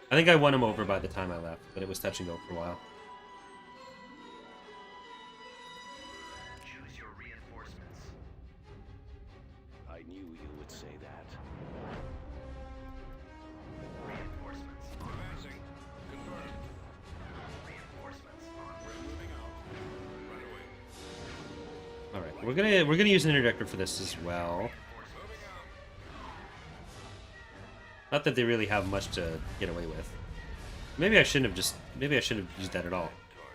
I think I won him over by the time I left, but it was touch and go for a while. Choose your reinforcements. I knew you would say that. Reinforcements. Advancing. Confirmed. Reinforcements. We're moving out. Right away. All right, we're gonna use an interdictor for this as well. Moving out. Not that they really have much to get away with. Maybe I shouldn't have used that at all.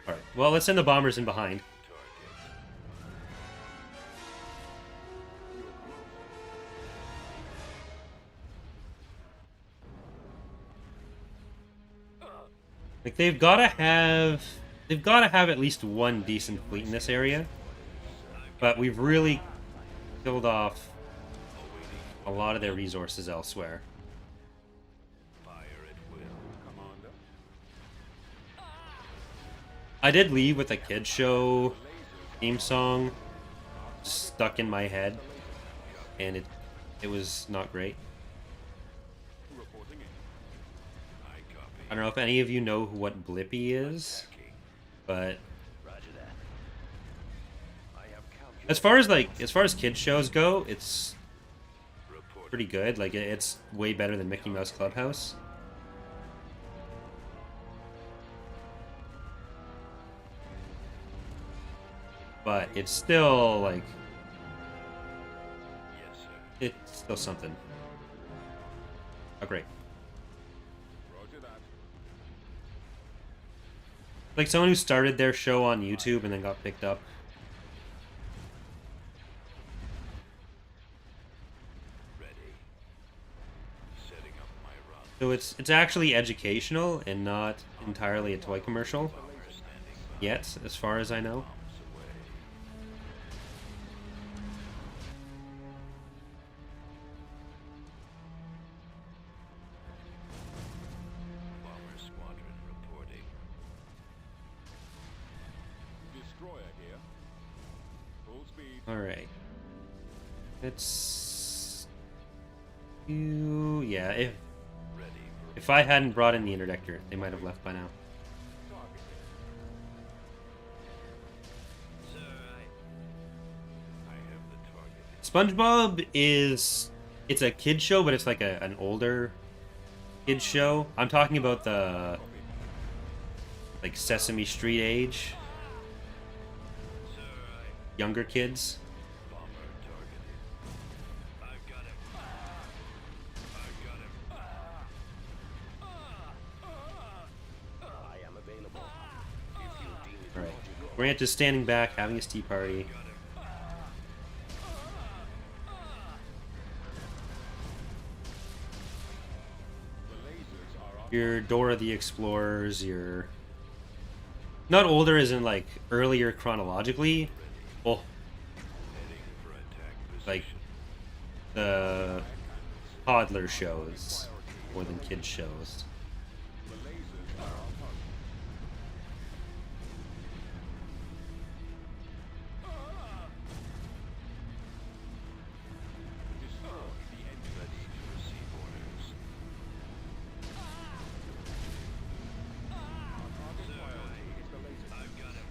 All right, well, let's send the bombers in behind. Like they've got to have at least one decent fleet in this area. But we've really killed off a lot of their resources elsewhere. Fire at will. Commander. I did leave with a kids show theme song stuck in my head, and it was not great. Reporting in. I copy. I don't know if any of you know what Blippi is, but Roger that. I have calculated. as far as kids shows go, it's Report. pretty good. Like it's way better than Mickey Mouse Clubhouse. But it's still like Yes, sir. it's still something. Oh great. Roger that. Like someone who started their show on YouTube and then got picked up. Ready. Setting up my run. So it's actually educational and not entirely a toy commercial Bomber standing by. yet, as far as I know. Bombs away. Bomber squadron reporting. Destroyer here. Full speed. All right. It's you. Yeah. Ready for If I hadn't brought in the interdictor, they might have left by now. Target. Sir, I have the target. SpongeBob it's a kid show, but it's like an older kid show. I'm talking about the like Sesame Street age, Sir, younger kids. bomber targeted. I've got him. I've got him. I am available. If you deem it All right. logical. Grant is standing back, having his tea party. The lasers are on. Your Dora the Explorers, your not older as in like earlier chronologically. Well, Heading for attack like position. the toddler shows more than kids shows. The lasers are on target. Destroy the engine. Ready to receive orders. Our target priority is the laser. I've got him.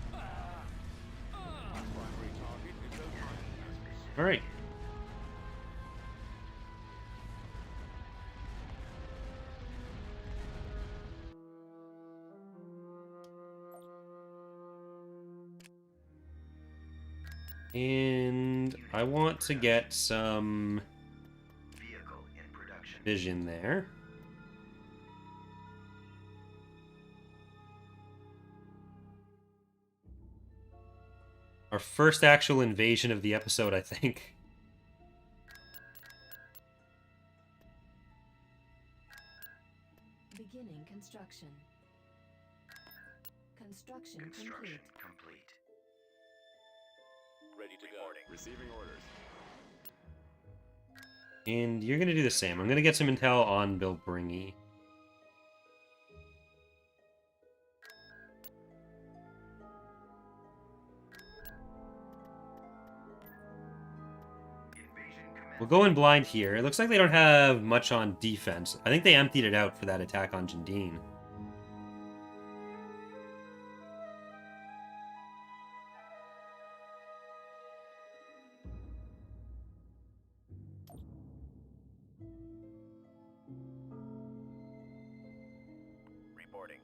Our primary target is those mining masses. All right. And I want to get some Vehicle in production. vision there. Our first actual invasion of the episode, I think. Beginning construction. Construction Construction complete. complete. Ready to go. Receiving orders. And you're gonna do the same. I'm gonna get some intel on Bill Bringy. Invasion commenced. We'll go in blind here. It looks like they don't have much on defense. I think they emptied it out for that attack on Jandine. Reporting.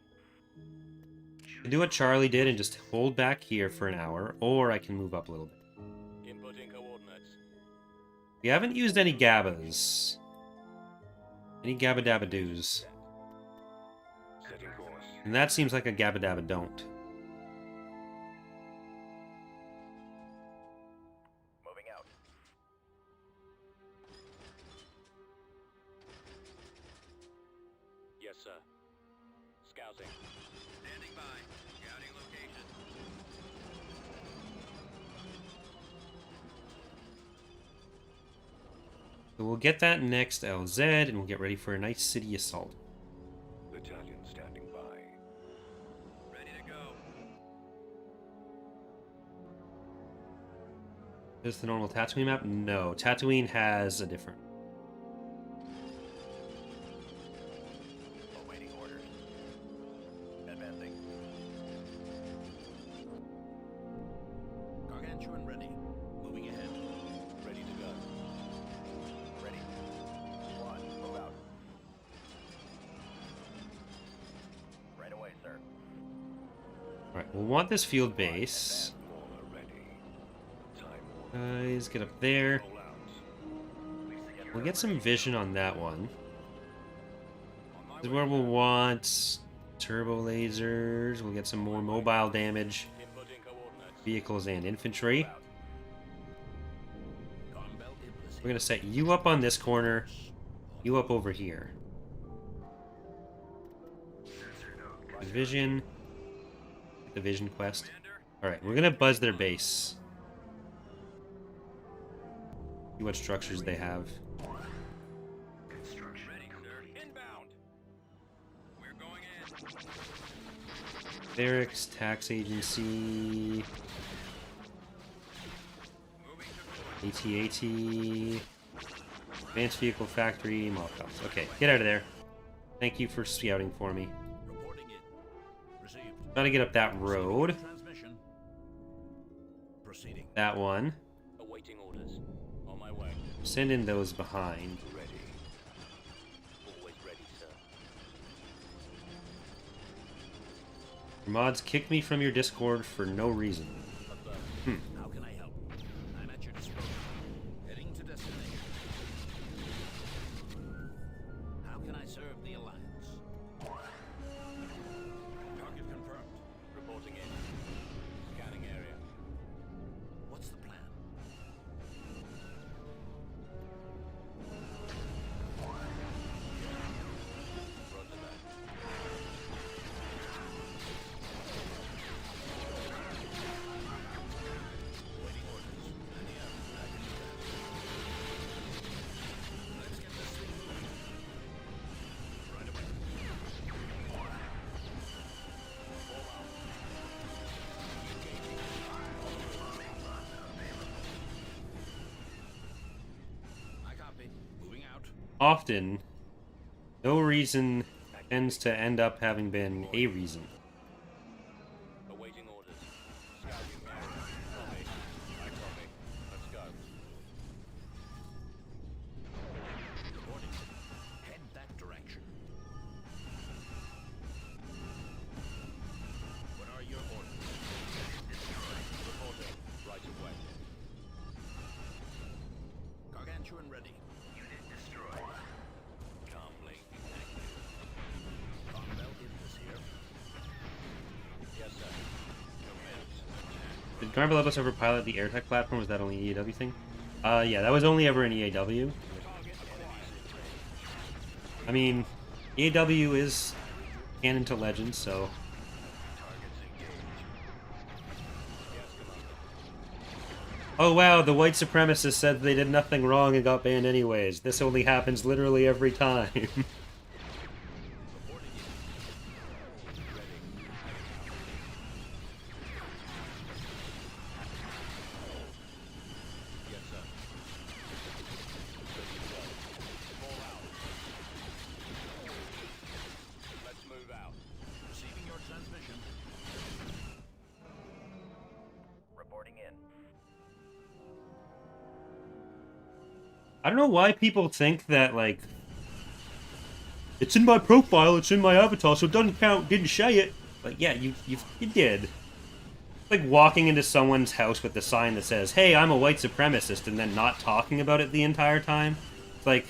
I can do what Charlie did and just hold back here for an hour, or I can move up a little bit. Inputting coordinates. We haven't used any Gabbas. Any Gabba Dabba Doos. Setting course. And that seems like a Gabba Dabba Don't. Moving out. Yes, sir. Scouting. Standing by. Scouting location. So we'll get that next LZ, and we'll get ready for a nice city assault. Battalion standing by. Ready to go. Is the normal Tatooine map? No, Tatooine has a different. Awaiting orders. Advancing. Gargantuan ready. Moving Moving ahead. Ready to go. Ready. Squad, move out. Right away, sir. Alright, we'll want this field base. Warlord ready. Time Guys, get up there. roll out. We'll get some vision on that one. On my This is way. where we'll want turbo lasers. We'll get some more mobile damage, Inputting coordinates. vehicles and infantry. Gun belt in position. We're gonna set you up on this corner, you up over here. Vision. The vision quest. Alright, we're gonna buzz their base. See what structures they have. Construction Ready, sir. Inbound. We're going in. Barracks, tax agency, Moving to AT-AT, advanced vehicle factory, Molotovs. Okay, get out of there. Thank you for scouting for me. reporting in. Received. Gotta get up that road. Transmission. Proceeding. That one. Awaiting orders. On my way. Send in those behind. Ready. Always ready, sir. Your mods kicked me from your Discord for no reason. How can I help? I'm at your disposal. Heading to destination. How can I serve the Alliance? Target confirmed. Reporting in. Scanning area. What's the plan? Roger that. Waiting orders. Any other? I can do that. Let's get this thing moving. Right away. Fall out. Engaging. I copy. Moving out. Often, no reason tends to end up having been a reason. Awaiting orders. Scouting area. Copy. I copy. Let's go. Reporting. Head that direction. What are your orders? Reporting. Right away. Gargantuan ready. unit destroyed. Calmly. Active. Conbell in this here. Yes, sir. Commence. Did Garble let us ever pilot the AirTech platform? Was that only an EAW thing? Yeah, that was only ever an EAW. I mean, EAW is canon to Legends, so... Targets engaged. Yes, Commander. Oh wow, the white supremacists said they did nothing wrong and got banned anyways. This only happens literally every time. Reporting in. Ready. Yes, sir. Ready to go. Fall out. Let's move out. Receiving your transmission. Reporting in. I don't know why people think that, like, it's in my profile, it's in my avatar, so it doesn't count, didn't say it. Like, yeah, you did. It's like walking into someone's house with a sign that says, hey, I'm a white supremacist, and then not talking about it the entire time. It's like,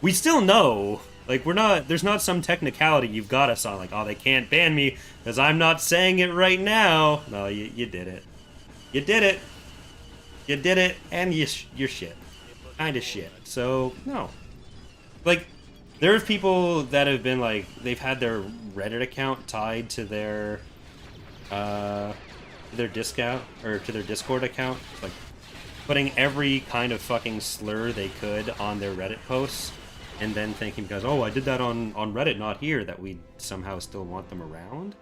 we still know. Like, we're not, there's not some technicality you've got us on, like, oh, they can't ban me, because I'm not saying it right now. No, you did it. You did it. You did it, and you're shit. Kind of shit. So, no. Like, there are people that have been, like, they've had their Reddit account tied to their Discord, or to their Discord account. Like, putting every kind of fucking slur they could on their Reddit posts, and then thinking, because, oh, I did that on Reddit, not here, that we somehow still want them around?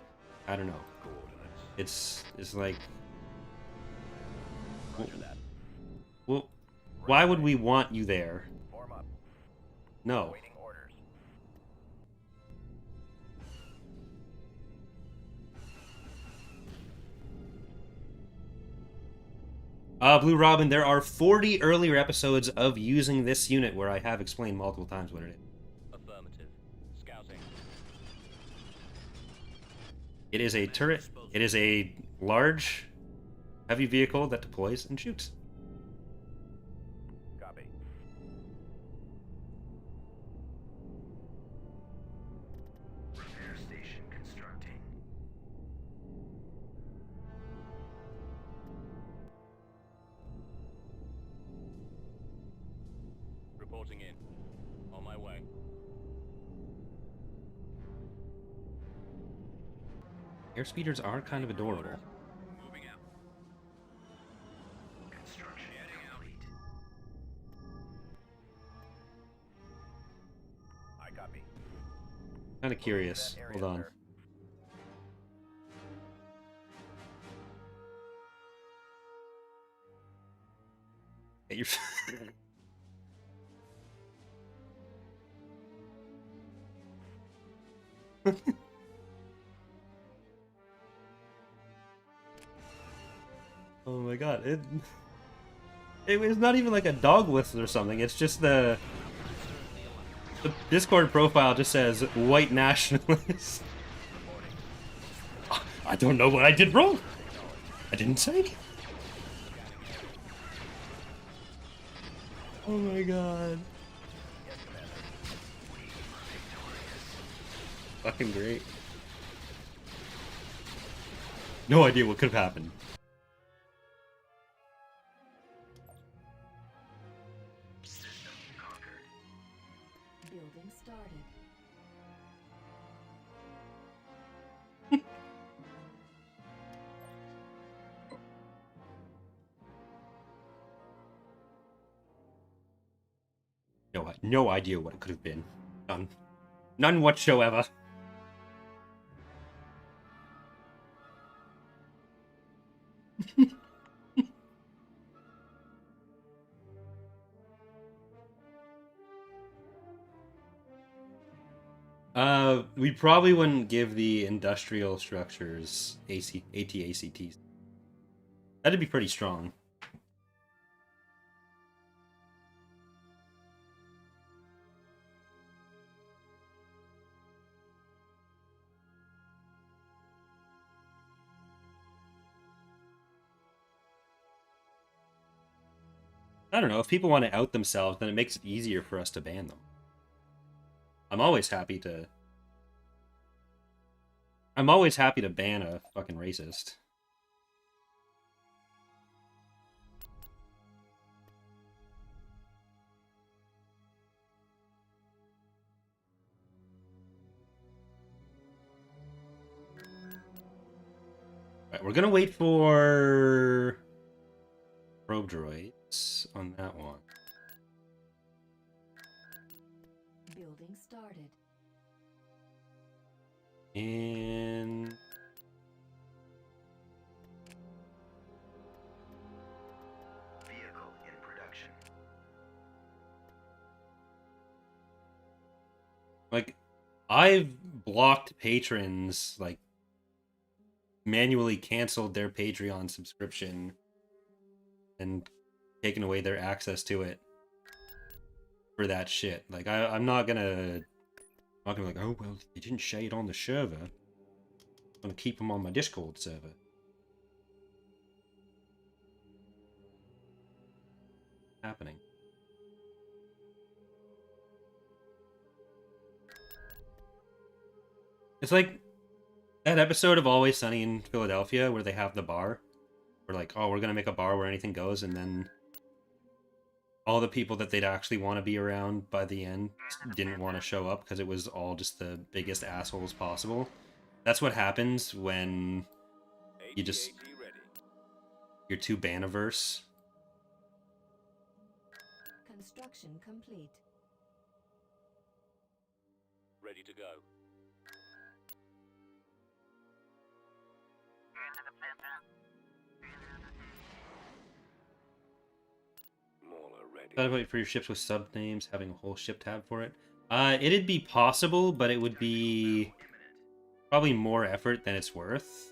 I don't know. Coordinates. It's like, Roger that. well, why would we want you there? Form up. No. Waiting orders. Blue Robin, there are 40 earlier episodes of using this unit where I have explained multiple times what it is. Affirmative. Scouting. It is a turret. It is a large, heavy vehicle that deploys and shoots. Copy. Repair station constructing. Reporting in. On my way. Airspeeders are kind of adorable. Moving out. Construction complete. I copy. Kind of curious. That area, Hold on. sir. Get your. Oh my god, it was not even like a dog whistle or something. It's just the Discord profile just says white nationalist. I don't know what I did wrong. I didn't say. Oh my god. Fucking great. No idea what could have happened. System conquered. Building started. No idea what it could have been. None whatsoever. We probably wouldn't give the industrial structures AT-ACTs. That'd be pretty strong. I don't know, if people want to out themselves, then it makes it easier for us to ban them. I'm always happy to ban a fucking racist. Right, we're gonna wait for probe droids on that one. Building started. And Vehicle in production. like, I've blocked patrons, like, manually canceled their Patreon subscription and taken away their access to it for that shit. Like, I'm not gonna be like, oh well, they didn't shade on the server. I'm gonna keep them on my Discord server. Happening. It's like that episode of Always Sunny in Philadelphia where they have the bar. We're like, oh, we're gonna make a bar where anything goes, and then all the people that they'd actually want to be around by the end didn't want to show up because it was all just the biggest assholes possible. That's what happens when you just... AT-AT ready. you're too baniverse. Construction complete. Ready to go. Mauler ready. Thought about for your ships with sub names, having a whole ship tab for it. It'd be possible, but it would be probably more effort than it's worth.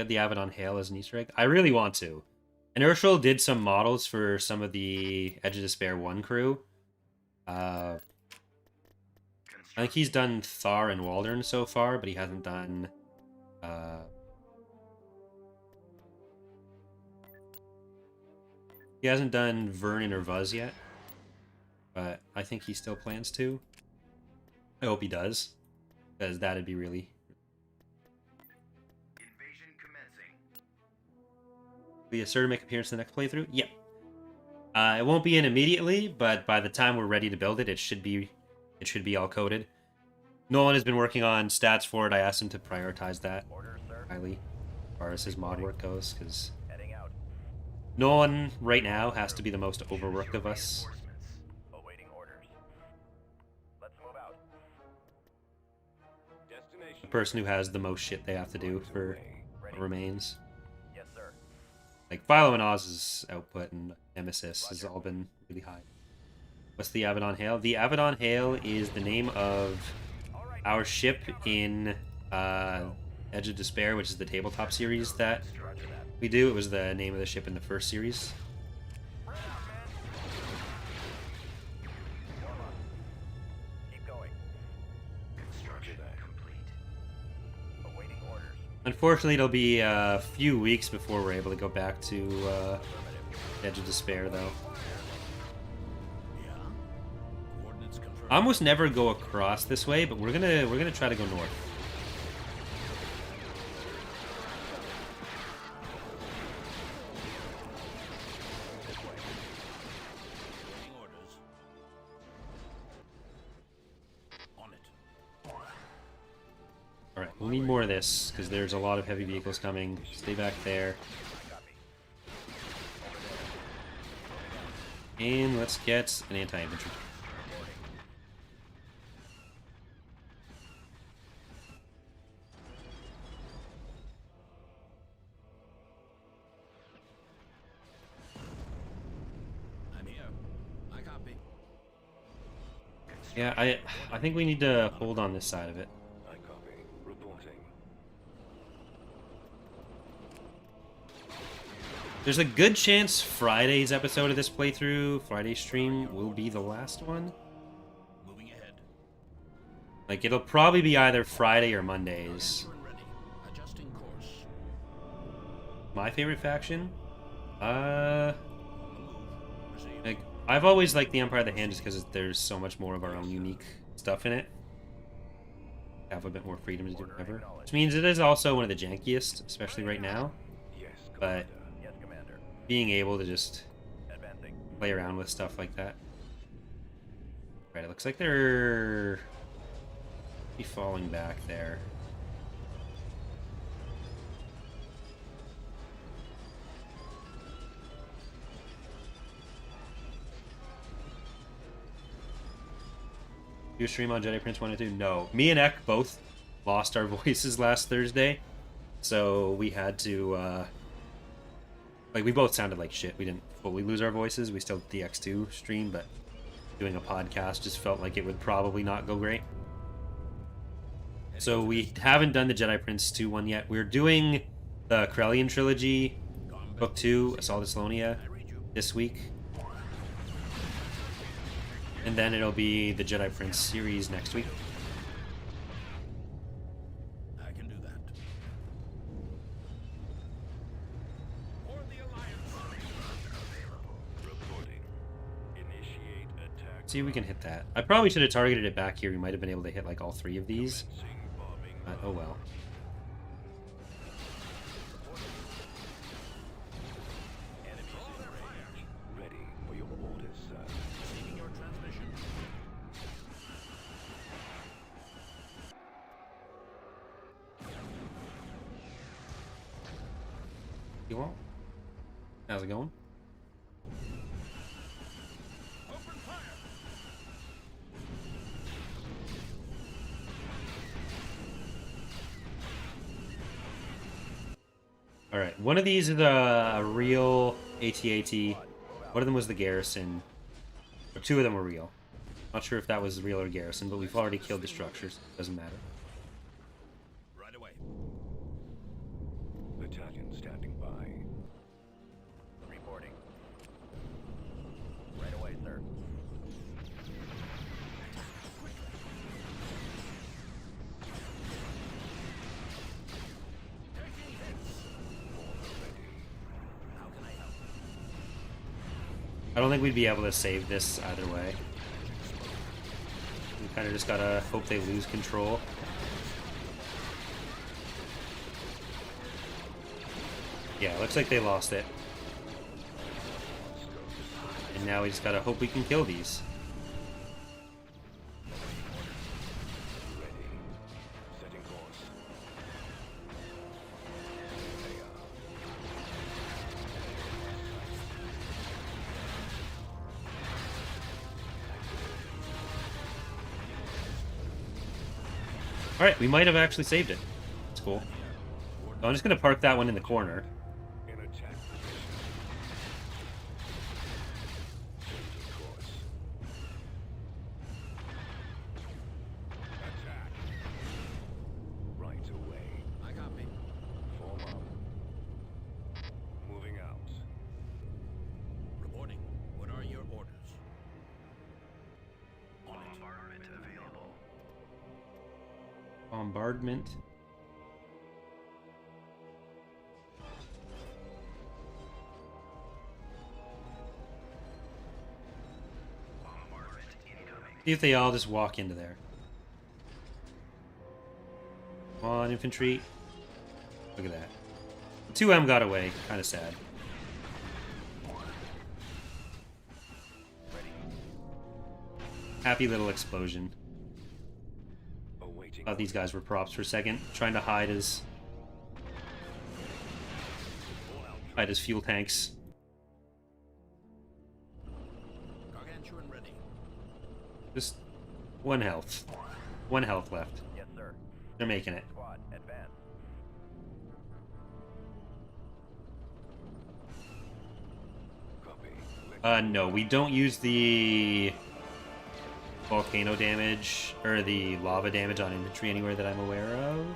We got the Abaddon Hail as an Easter egg. I really want to. Inertial did some models for some of the Edge of Despair 1 crew. I think he's done Thar and Waldern so far, but he hasn't done... he hasn't done Vernon or Vuz yet. But I think he still plans to. I hope he does. Because that'd be really... Invasion commencing. Be a sure to make appearance in the next playthrough? Yep. It won't be in immediately, but by the time we're ready to build it, it should be all coded. Nolan has been working on stats for it. I asked him to prioritize that Orders, sir. highly, as far as his mod work goes, because Heading out. Nolan right now has to be the most overworked of us. Reinforcements. Awaiting orders. Let's move out. Destination. The person who has the most shit they have to do for what remains. Yes, sir. Like Philo and Oz's output and Nemesis has all been really high. What's the Abaddon Hail? The Abaddon Hail is the name of our ship in Edge of Despair, which is the tabletop series that we do. It was the name of the ship in the first series. Keep going. Construction complete. Awaiting orders. Unfortunately, it'll be a few weeks before we're able to go back to Edge of Despair, though. Yeah. Coordinates confirmed. I almost never go across this way, but we're gonna try to go north. Waiting orders. On it. All right, we need more of this because there's a lot of heavy vehicles coming. Stay back there. And let's get an anti-infantry. I'm here. I copy. Yeah, I think we need to hold on this side of it. I copy. Reporting. There's a good chance Friday's episode of this playthrough, Friday's stream, will be the last one. Moving ahead. Like, it'll probably be either Friday or Mondays. Engine ready. Adjusting course. My favorite faction? On the move. Proceed. Like, I've always liked the Empire of the Hand just because there's so much more of our own unique stuff in it. Have a bit more freedom to do whatever. Which means it is also one of the jankiest, especially right now. Yes, But Yes, Commander. being able to just Advancing. play around with stuff like that. Right, it looks like they're be falling back there. You stream on Jedi Prince 1 and 2? No. Me and Ek both lost our voices last Thursday. So we had to, like, we both sounded like shit. We didn't fully lose our voices. We still did the X2 stream, but doing a podcast just felt like it would probably not go great. So we haven't done the Jedi Prince 2 one yet. We're doing the Corellian Trilogy, Book 2, Assault of Salonia, this week. And then it'll be the Jedi Prince series next week. I can do that. For the Alliance. Reporting. Initiate attack. See if we can hit that. I probably should have targeted it back here. We might have been able to hit like all three of these. Commencing bombing. Oh well. Enemies in range. Ready for your orders, sir. Receiving your transmission. You want? How's it going? Open fire. Alright, one of these is a real AT-AT. One of them was the Garrison. Or two of them were real. Not sure if that was real or Garrison, but we've already killed the structures. Doesn't matter. Right away. The battalion standing by. Reporting. Right away, sir. How can I help? I don't think we'd be able to save this either way. We kind of just gotta hope they lose control. Yeah, looks like they lost it. And now we just gotta hope we can kill these. Ready. Setting course. They are. Alright, we might have actually saved it. That's cool. So I'm just gonna park that one in the corner. In attack position. Changing course. Attack. Right away. I copy. Form up. Moving out. Reporting. What are your orders? Bombardment available. Bombardment. Bombardment incoming. See if they all just walk into there. Come on, infantry. Look at that. The 2M got away. Kind of sad. Ready. Happy little explosion. Awaiting. Thought these guys were props for a second. Trying to hide his fuel tanks. Gargantuan ready. Just one health. One health left. Yes, sir. They're making it. Squad, advance. Copy. No, we don't use the volcano damage or the lava damage on infantry anywhere that I'm aware of.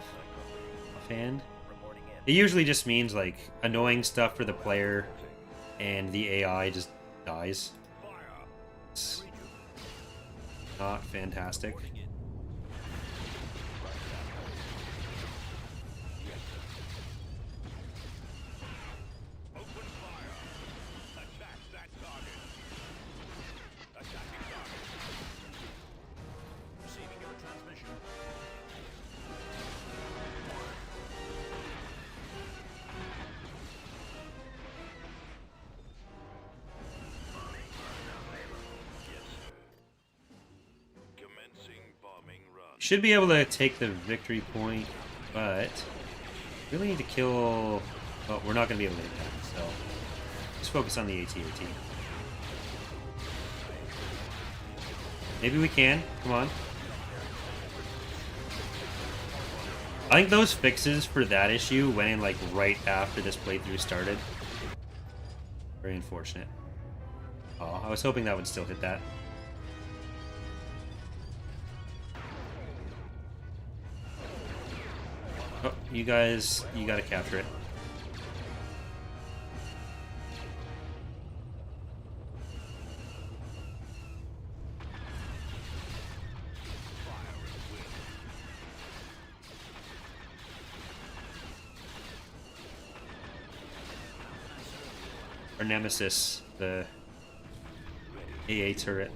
Offhand. Reporting in. It usually just means like annoying stuff for the player and the AI just dies. It's not fantastic. Reporting in. Open fire. Attack that target. Attacking target. Receiving your transmission. Commencing bombing run. Should be able to take the victory point, but really need to kill. Oh, we're not going to be able to hit that, so just focus on the AT-AT. Maybe we can. Come on. I think those fixes for that issue went in like right after this playthrough started. Very unfortunate. Oh, I was hoping that would still hit that. Oh, you guys, you gotta capture it. Our nemesis, the AA turret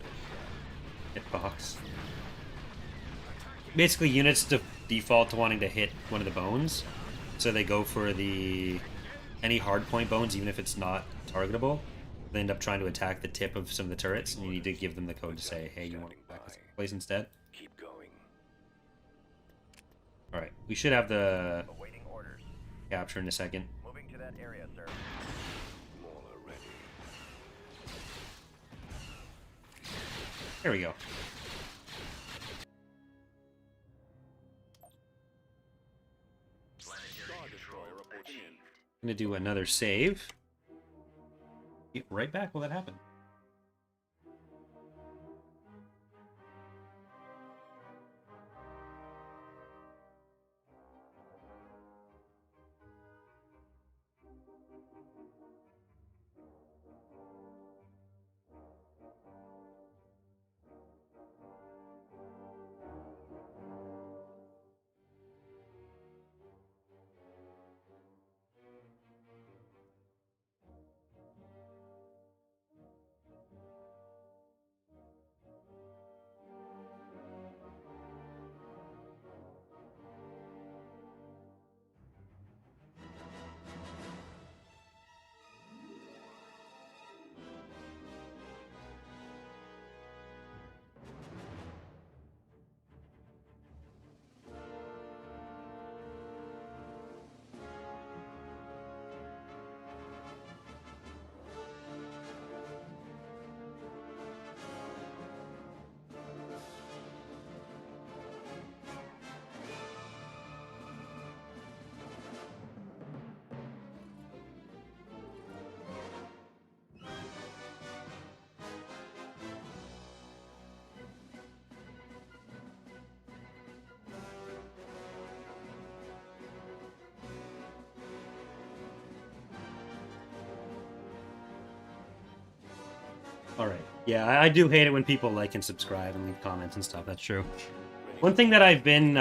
hitbox. Basically, units default to wanting to hit one of the bones, so they go for the any hardpoint bones, even if it's not targetable. They end up trying to attack the tip of some of the turrets, and you need to give them the code to say, "Hey, you want to attack this place instead?" Keep going. All right, we should have the Awaiting orders. capture in a second. Moving to that area, sir. Mauler ready. There we go. Star Destroyer reporting in. Gonna do another save. Get right back. Will that happen? Alright. Yeah, I do hate it when people like and subscribe and leave comments and stuff. That's true. One thing that I've been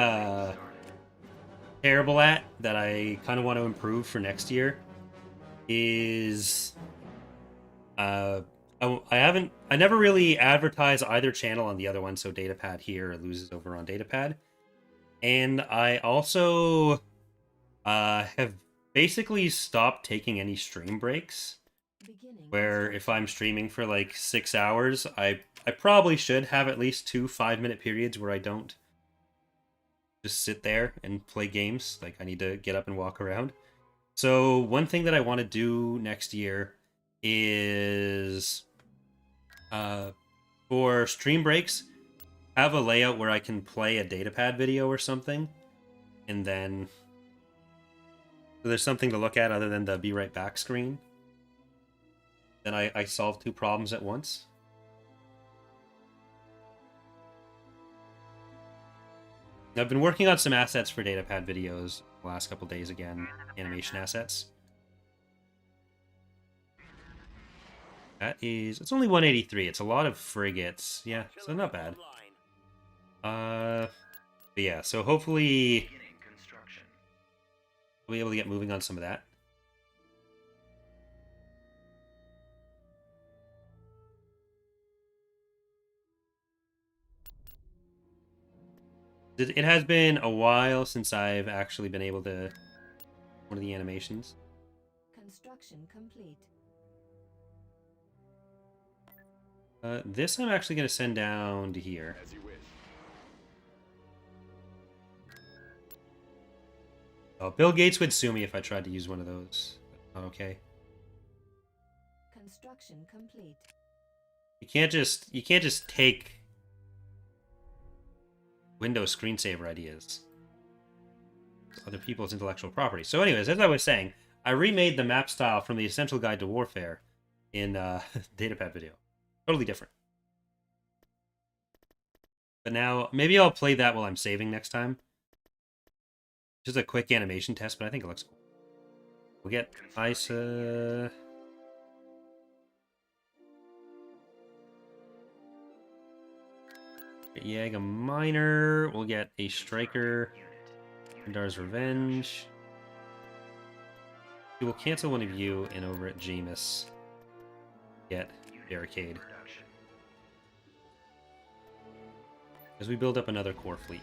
terrible at that I kind of want to improve for next year is I never really advertise either channel on the other one, so Datapad here loses over on Datapad. And I also have basically stopped taking any stream breaks. Beginning Where if I'm streaming for like 6 hours, I probably should have at least 2 5-minute periods where I don't just sit there and play games. Like I need to get up and walk around. So one thing that I want to do next year is for stream breaks, have a layout where I can play a Datapad video or something, and then so there's something to look at other than the be right back screen. Then I solve 2 problems at once. I've been working on some assets for Datapad videos the last couple days again, animation assets. It's only 183. It's a lot of frigates. Yeah, so not bad. But yeah, so hopefully we'll be able to get moving on some of that. It has been a while since I've actually been able to one of the animations. construction complete. This I'm actually going to send down to here. As you wish. Oh, Bill Gates would sue me if I tried to use one of those. Not okay. Construction complete. You can't just take Windows screensaver ideas. It's other people's intellectual property. So anyways, as I was saying, I remade the map style from the Essential Guide to Warfare in Datapad video. Totally different. But now, maybe I'll play that while I'm saving next time. Just a quick animation test, but I think it looks cool. We'll get ISA... Yaga Miner. We'll get a Striker. Dar's Revenge. We will cancel one of you, and over at Jameis, get Barricade. As we build up another core fleet.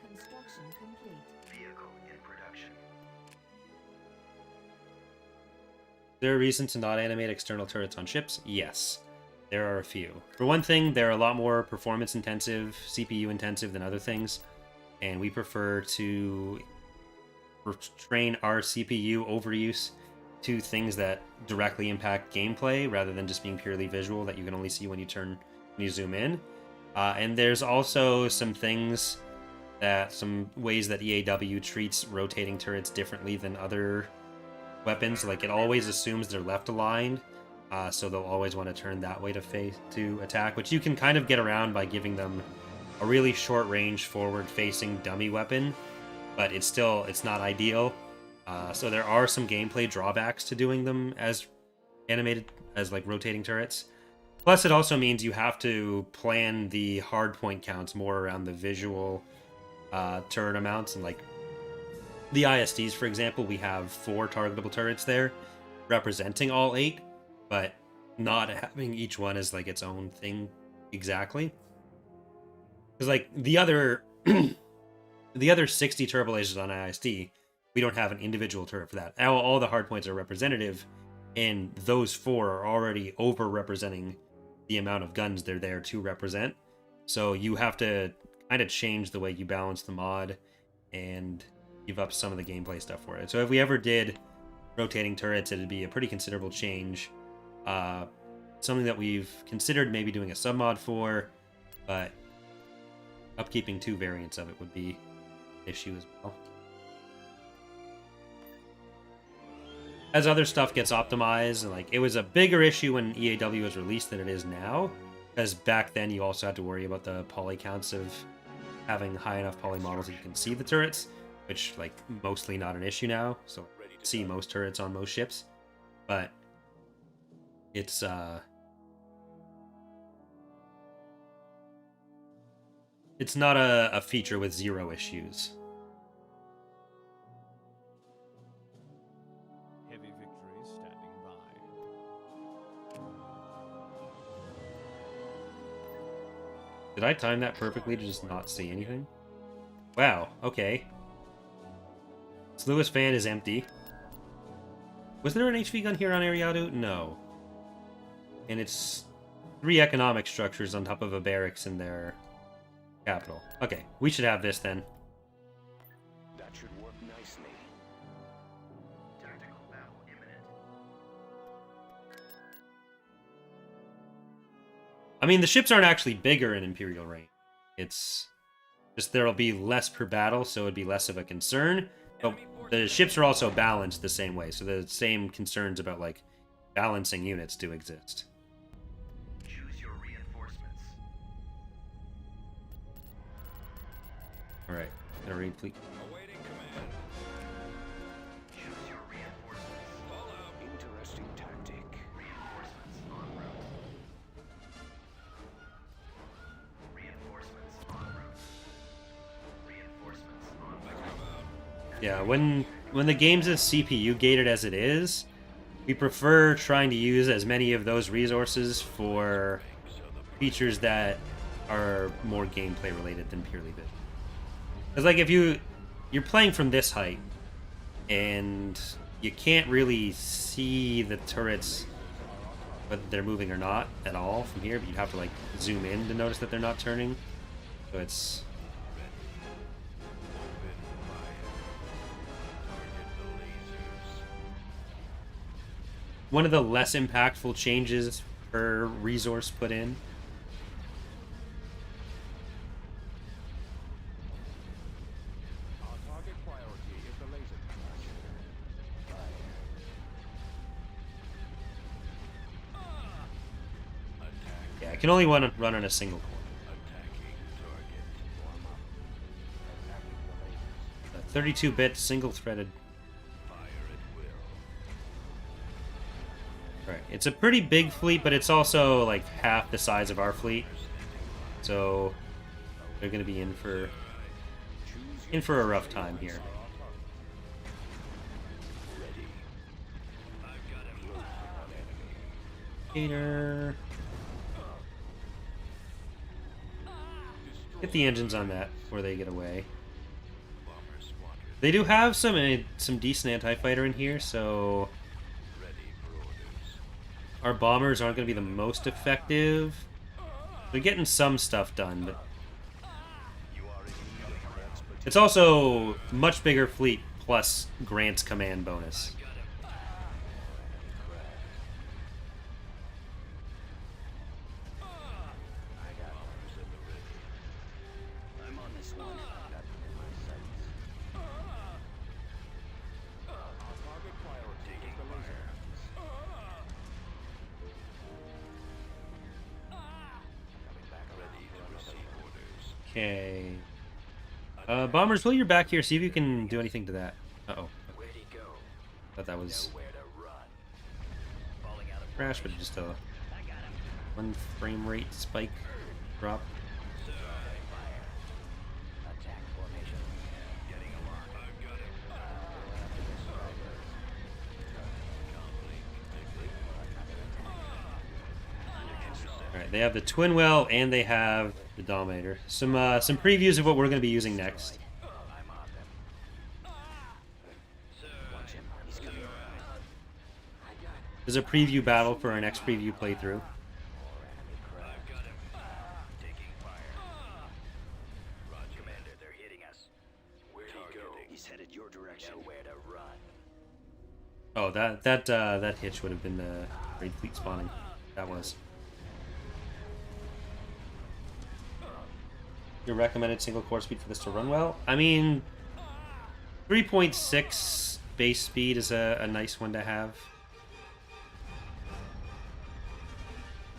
Construction complete. Vehicle in production. Is there a reason to not animate external turrets on ships? Yes. There are a few. For one thing, they're a lot more performance intensive, CPU intensive than other things, and we prefer to train our CPU overuse to things that directly impact gameplay rather than just being purely visual that you can only see when you zoom in. And there's also some ways that EAW treats rotating turrets differently than other weapons. Like it always assumes they're left aligned. So they'll always want to turn that way to attack, which you can kind of get around by giving them a really short range forward-facing dummy weapon, but it's not ideal. So there are some gameplay drawbacks to doing them as animated, as like rotating turrets. Plus, it also means you have to plan the hardpoint counts more around the visual turret amounts, and like the ISDs, for example, we have 4 targetable turrets there, representing all 8. But not having each one as like its own thing exactly, because like the other 60 turbo lasers on ISD, we don't have an individual turret for that. All the hardpoints are representative, and those 4 are already over-representing the amount of guns they're there to represent. So you have to kind of change the way you balance the mod and give up some of the gameplay stuff for it. So if we ever did rotating turrets, it'd be a pretty considerable change. Something that we've considered maybe doing a submod for, but upkeeping 2 variants of it would be an issue as well. As other stuff gets optimized, and like it was a bigger issue when EAW was released than it is now, because back then you also had to worry about the poly counts of having high enough poly models that you can see the turrets, which like mostly not an issue now, so see most turrets on most ships. But It's not a feature with zero issues. Heavy victories standing by. Did I time that perfectly to just not see anything? Wow, okay. Sluis fan is empty. Was there an HV gun here on Ariadu? No. And it's 3 economic structures on top of a barracks in their capital. Okay, we should have this then. That should work nicely. Tactical battle imminent. I mean, the ships aren't actually bigger in Imperial range. It's just there'll be less per battle, so it'd be less of a concern. But the ships are also balanced the same way, so the same concerns about, like, balancing units do exist. Choose your reinforcements. Alright, gonna replete. Awaiting command. Choose your reinforcements. Fall out. Interesting tactic. Reinforcements en route. Reinforcements en route. Reinforcements en route. Yeah, when the game's as CPU gated as it is, we prefer trying to use as many of those resources for features that are more gameplay related than purely visual. Because, like, if you're playing from this height and you can't really see the turrets, whether they're moving or not at all from here, but you'd have to, like, zoom in to notice that they're not turning. So it's one of the less impactful changes per resource put in. Our target priority is the laser track. Yeah, I can only run on a single core. A 32-bit single-threaded. Right, it's a pretty big fleet, but it's also like half the size of our fleet, so they're going to be in for a rough time here. Gator. Get the engines on that before they get away. They do have some decent anti-fighter in here, so our bombers aren't going to be the most effective. They're getting some stuff done, but it's also much bigger fleet plus Grant's command bonus. I'm on this one. Our target priority is the laser. Okay. Bombers, while you're back here, see if you can do anything to that. Uh-oh. Where'd he go? Thought that was Nowhere to run. Falling out of crash, but just a 1 frame rate spike drop. attack formation. Getting alarmed. Alright, they have the Twin Well and they have the Dominator. Some previews of what we're going to be using next. I'm on them. Watch him. He's coming around. There's a preview battle for our next preview playthrough. Taking fire. Roger, Commander. They're hitting us. Where'd he go? He's headed your direction. Nowhere to run. Oh, that hitch would have been the raid fleet spawning. That was. Your recommended single core speed for this to run well? I mean, 3.6 base speed is a nice one to have.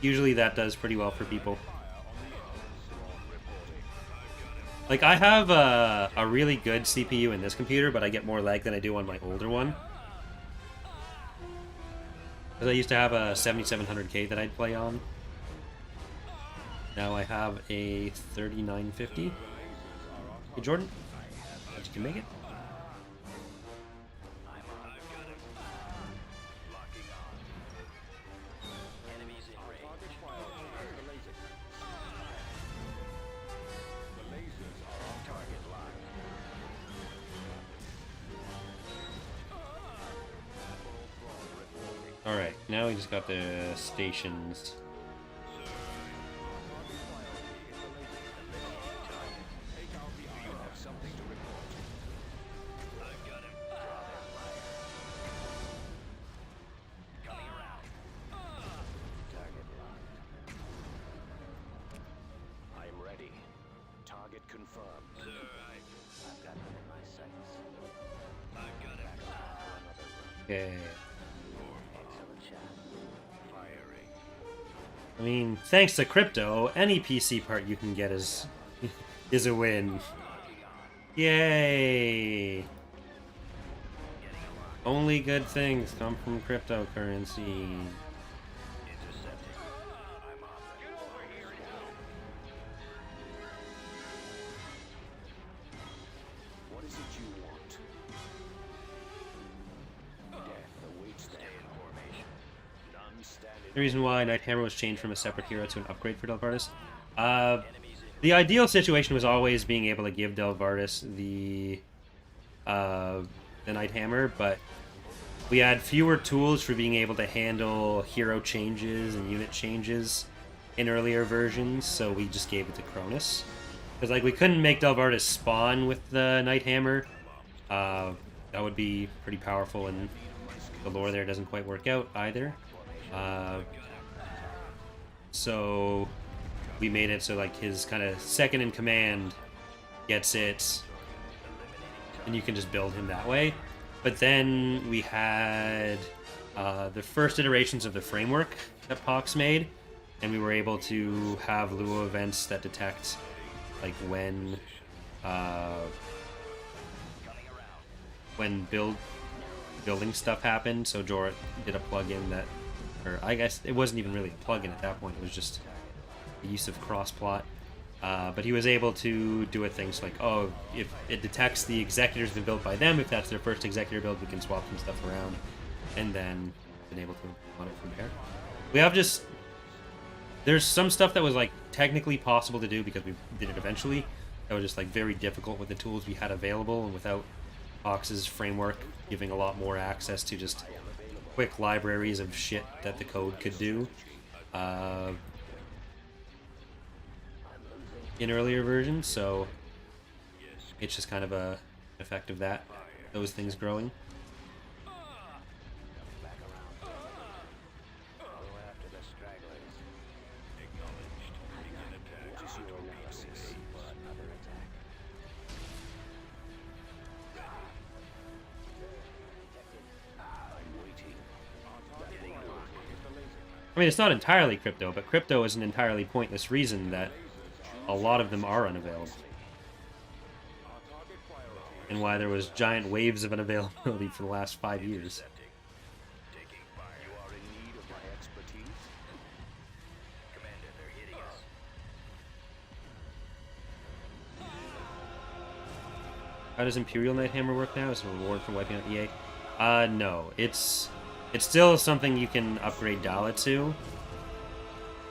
Usually that does pretty well for people. Like, I have a really good CPU in this computer, but I get more lag than I do on my older one. Because I used to have a 7700K that I'd play on. Now I have a 3950. Hey, Jordan, think you can make it? Enemies in range. Target priority is the laser. The lasers are on Target locked. Admiral Thrawn reporting. Alright, now we just got the stations. Take out the iron. You have something to report. I've got him. Draw their fire. Coming around. Target locked. I am ready. Target confirmed. Sir, I've got them in my sights. I've got him. Another run. Okay. Excellent shot. Firing. I mean, thanks to crypto, any PC part you can get is a win. Yay! Only good things come from cryptocurrency. Intercepting. I'm on them. Get over here now. What is it you want? Death awaits them. Stay in formation. None stand in The reason why Night Hammer was changed from a separate hero to an upgrade for Delvardis. Enemies in The ideal situation was always being able to give Delvardis the Night Hammer, but we had fewer tools for being able to handle hero changes and unit changes in earlier versions, so we just gave it to Cronus. Because like we couldn't make Delvardis spawn with the Night Hammer. That would be pretty powerful, and the lore there doesn't quite work out either. So we made it so like his kind of second in command gets it, and you can just build him that way. But then we had the first iterations of the framework that Pox made, and we were able to have Luo events that detect like when building stuff happened. So Jorah did a plugin that, or I guess it wasn't even really a plugin at that point, it was just the use of crossplot. But he was able to do a things like, oh, if it detects the executor's been built by them, if that's their first executor build, we can swap some stuff around, and then been able to run it from there. We have just, there's some stuff that was like technically possible to do because we did it eventually. That was just like very difficult with the tools we had available, and without Ox's framework giving a lot more access to just quick libraries of shit that the code could do. In earlier versions, so it's just kind of a effect of that, those things growing. after the stragglers. Acknowledged. Begin attack. What is your analysis? Another attack. I'm waiting. Getting locked. I mean, it's not entirely crypto, but crypto is an entirely pointless reason that a lot of them are unavailable. And why there was giant waves of unavailability for the last 5 years. Taking fire. You are in need of my expertise? Commander, they're hitting us. How does Imperial Night Hammer work now? Is it a reward for wiping out EA? No. It's still something you can upgrade Dala to.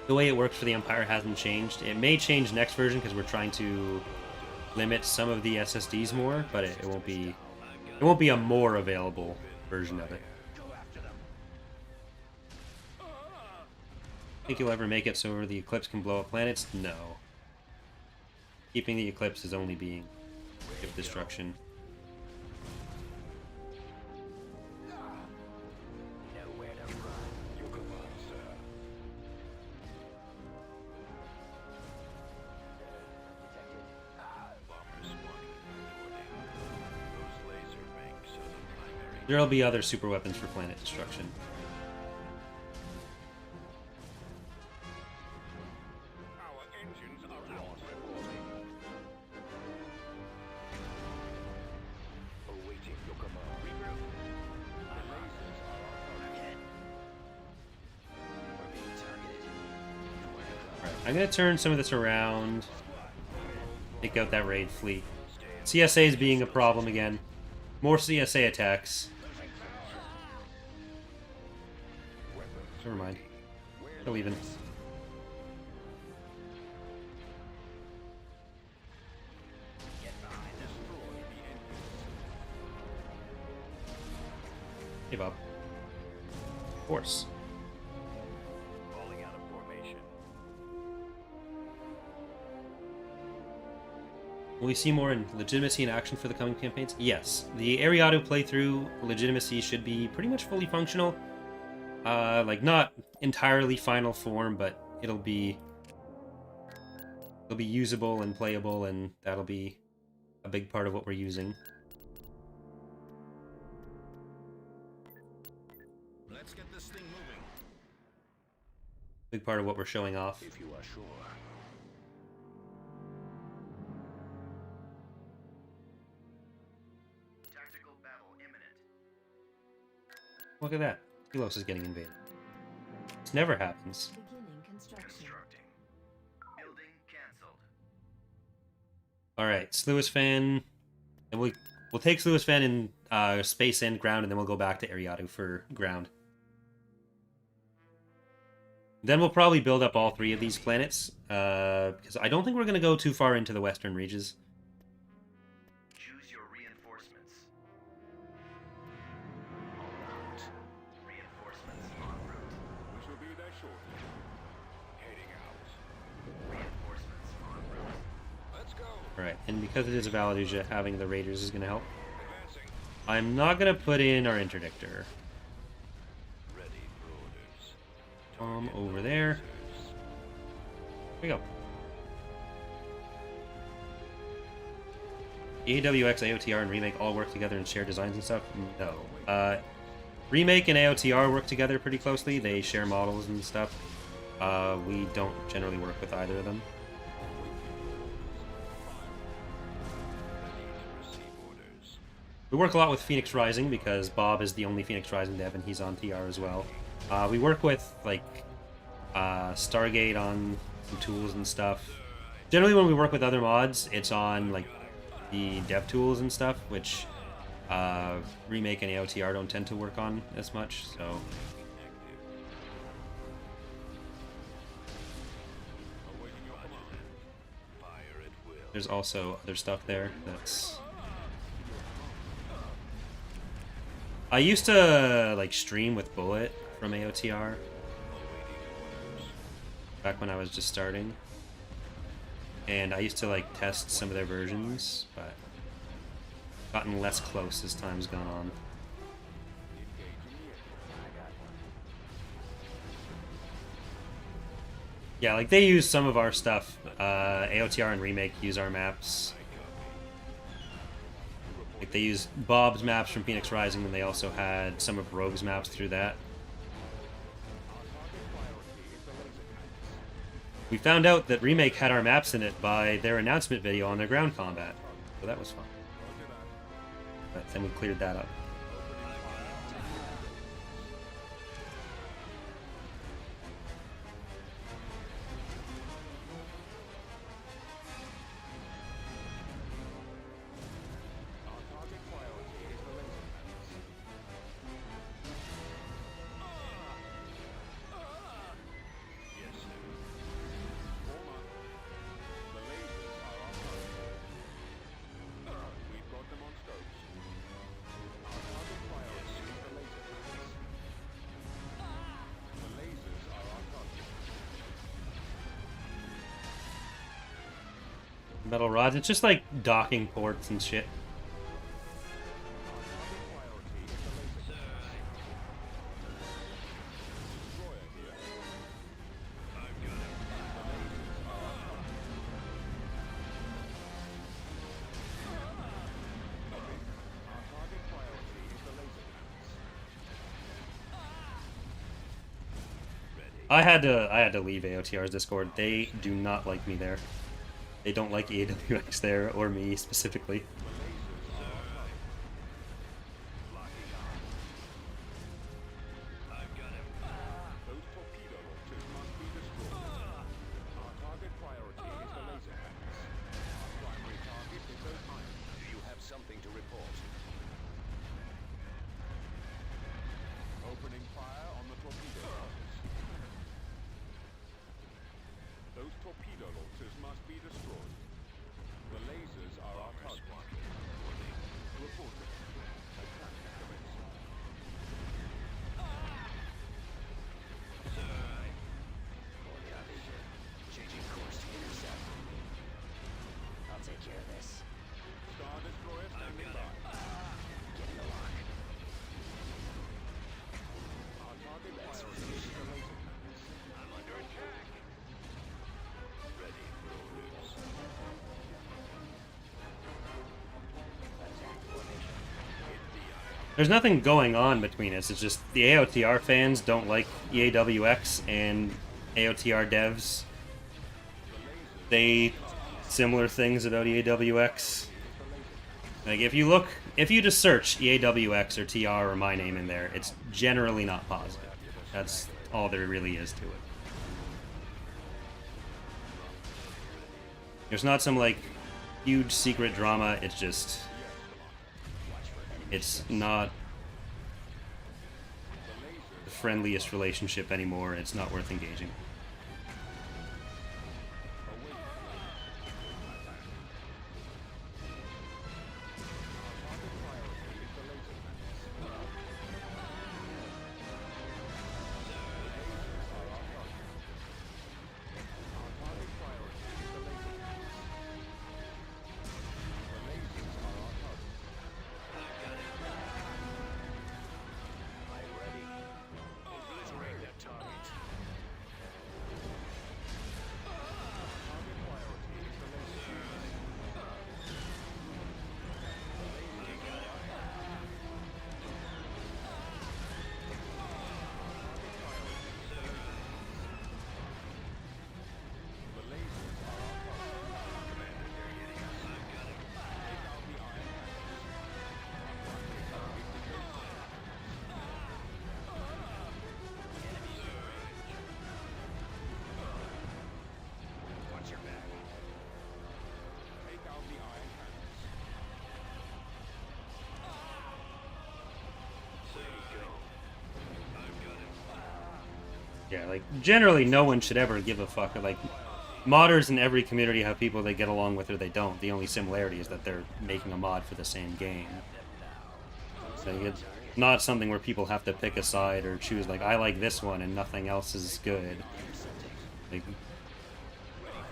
The way it works for the Empire hasn't changed. It may change next version because we're trying to limit some of the SSDs more, but it won't be a more available version of it. Think you'll ever make it so the Eclipse can blow up planets? No. Keeping the Eclipse is only being ship destruction. Nowhere to run. Your command, sir. Bomber spawning. Those laser banks are the primary. There'll be other super weapons for planet destruction. Our engines are out. Awaiting your command. Regroup. I'm lasers are on target. I'm gonna turn some of this around. Take out that raid fleet. CSA is being a problem again. More CSA attacks. Never mind. Still even. Hey, Bob. Of course. Falling out of formation. Will we see more in legitimacy in action for the coming campaigns? Yes. The Ariado playthrough legitimacy should be pretty much fully functional. Like, not entirely final form, but it'll be usable and playable, and that'll be a big part of what we're using. Let's get this thing moving. Big part of what we're showing off. If you are sure. Tactical battle imminent. Look at that. Telos is getting invaded. This never happens. Beginning construction. Constructing. Building cancelled. Alright, Sluis Fan. And we'll take Sluis Fan in space and ground, and then we'll go back to Ariado for ground. Then we'll probably build up all three of these planets, because I don't think we're going to go too far into the western reaches. Choose your reinforcements. Reinforcements en route. We shall be there shortly. Heading out. Reinforcements en route. Let's go. Alright, and because it is a Valaduja, having the Raiders is going to help. Advancing. I'm not going to put in our interdictor. Ready for orders. Over there. Here we go. AWX, AOTR, and Remake all work together and share designs and stuff? No. Remake and AOTR work together pretty closely. They share models and stuff. We don't generally work with either of them. Receive orders. We work a lot with Phoenix Rising because Bob is the only Phoenix Rising dev and he's on TR as well. We work with, like, Stargate on some tools and stuff. Generally when we work with other mods, it's on, like, the dev tools and stuff, which Remake and AOTR don't tend to work on as much, so... Fire at will. There's also other stuff there that's... I used to, like, stream with Bullet from AOTR back when I was just starting. And I used to, like, test some of their versions, but gotten less close as time's gone on. Yeah, like, they use some of our stuff. AOTR and Remake use our maps. Like, they use Bob's maps from Phoenix Rising, and they also had some of Rogue's maps through that. We found out that Remake had our maps in it by their announcement video on their ground combat, so that was fun. But then we cleared that up. Metal rods, it's just like docking ports and shit. I had to leave AOTR's Discord. They do not like me there. They don't like AWX there, or me specifically. destroyed. The lasers are our target. Reporting. Attack commencing. Changing course to intercept. I'll take care of this. Star Destroyer standing by. Get in the lock. Our target priority is the laser cannons. I'm under attack. Ready for orders. Attack formation. Hit the eye. There's nothing going on between us. It's just the AOTR fans don't like EAWX, and AOTR devs say similar things about EAWX. Like if you just search EAWX or TR or my name in there, it's generally not positive. That's all there really is to it. There's not some like huge secret drama. It's just, it's not the friendliest relationship anymore. It's not worth engaging. Watch your back. Take out the iron cannons. Yeah, like generally no one should ever give a fuck. Like modders in every community have people they get along with or they don't. The only similarity is that they're making a mod for the same game. So it's not something where people have to pick a side or choose like I like this one and nothing else is good. Like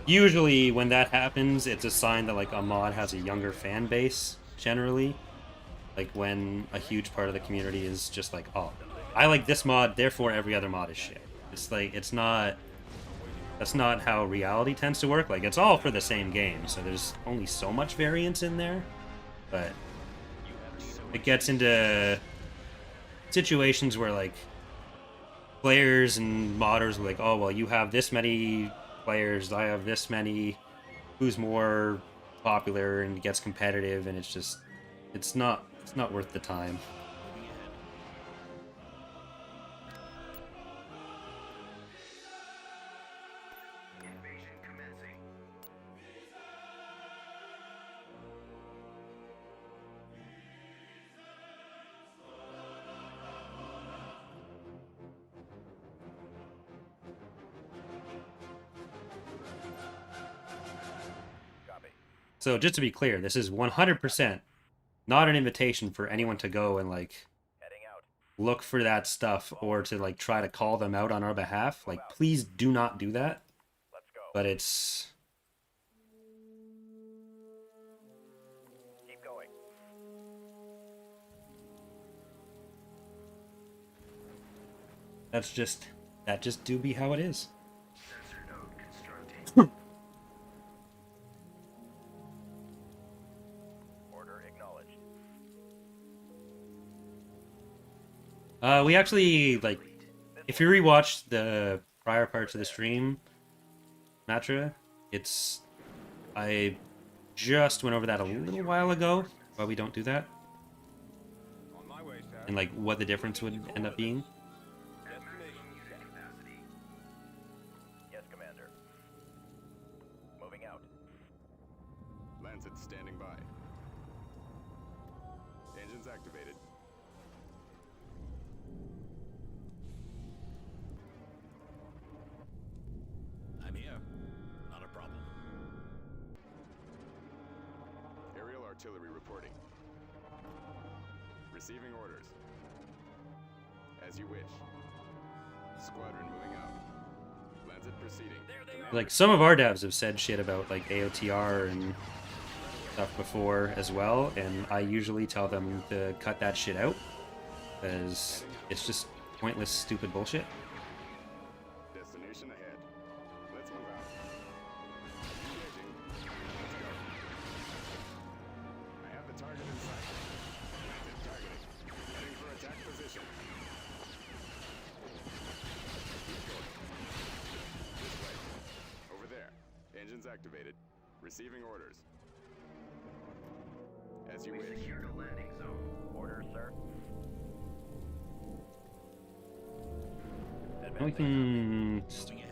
usually when that happens, it's a sign that like a mod has a younger fan base generally. Like when a huge part of the community is just like, oh, I like this mod, therefore every other mod is shit. It's like it's not. That's not how reality tends to work. Like it's all for the same game, so there's only so much variance in there. But it gets into situations where like players and modders are like, oh well, you have this many players, I have this many. Who's more popular and gets competitive, and it's just it's not worth the time. Invasion commencing. Copy. So just to be clear, this is 100% not an invitation for anyone to go and like Heading out. look for that stuff or to like try to call them out on our behalf. Like please do not do that. Let's go. But it's Keep going. that just do be how it is. Sensor node constructing. Order acknowledged. We actually like if you rewatch the prior parts of the stream, Matra, it's I just went over that a little while ago. Why we don't do that, On my way, sir. and like what the difference would end up being. Capacity. Yes, Commander. Moving out. Lancet standing by. Engines activated. I'm here. Not a problem. artillery reporting. Receiving orders. As you wish. Squadron moving out. Lancet proceeding. Like, some of our devs have said shit about, like, AOTR and stuff before as well, and I usually tell them to cut that shit out, because it's just pointless, stupid bullshit. Destination ahead. Let's move out. Engaging. Let's go. I have the target in sight. Active targeting. Heading for attack position. Keep going. This way. Over there. Engines activated. Receiving orders. As you wish. Secured a landing zone. Orders, sir. Now we can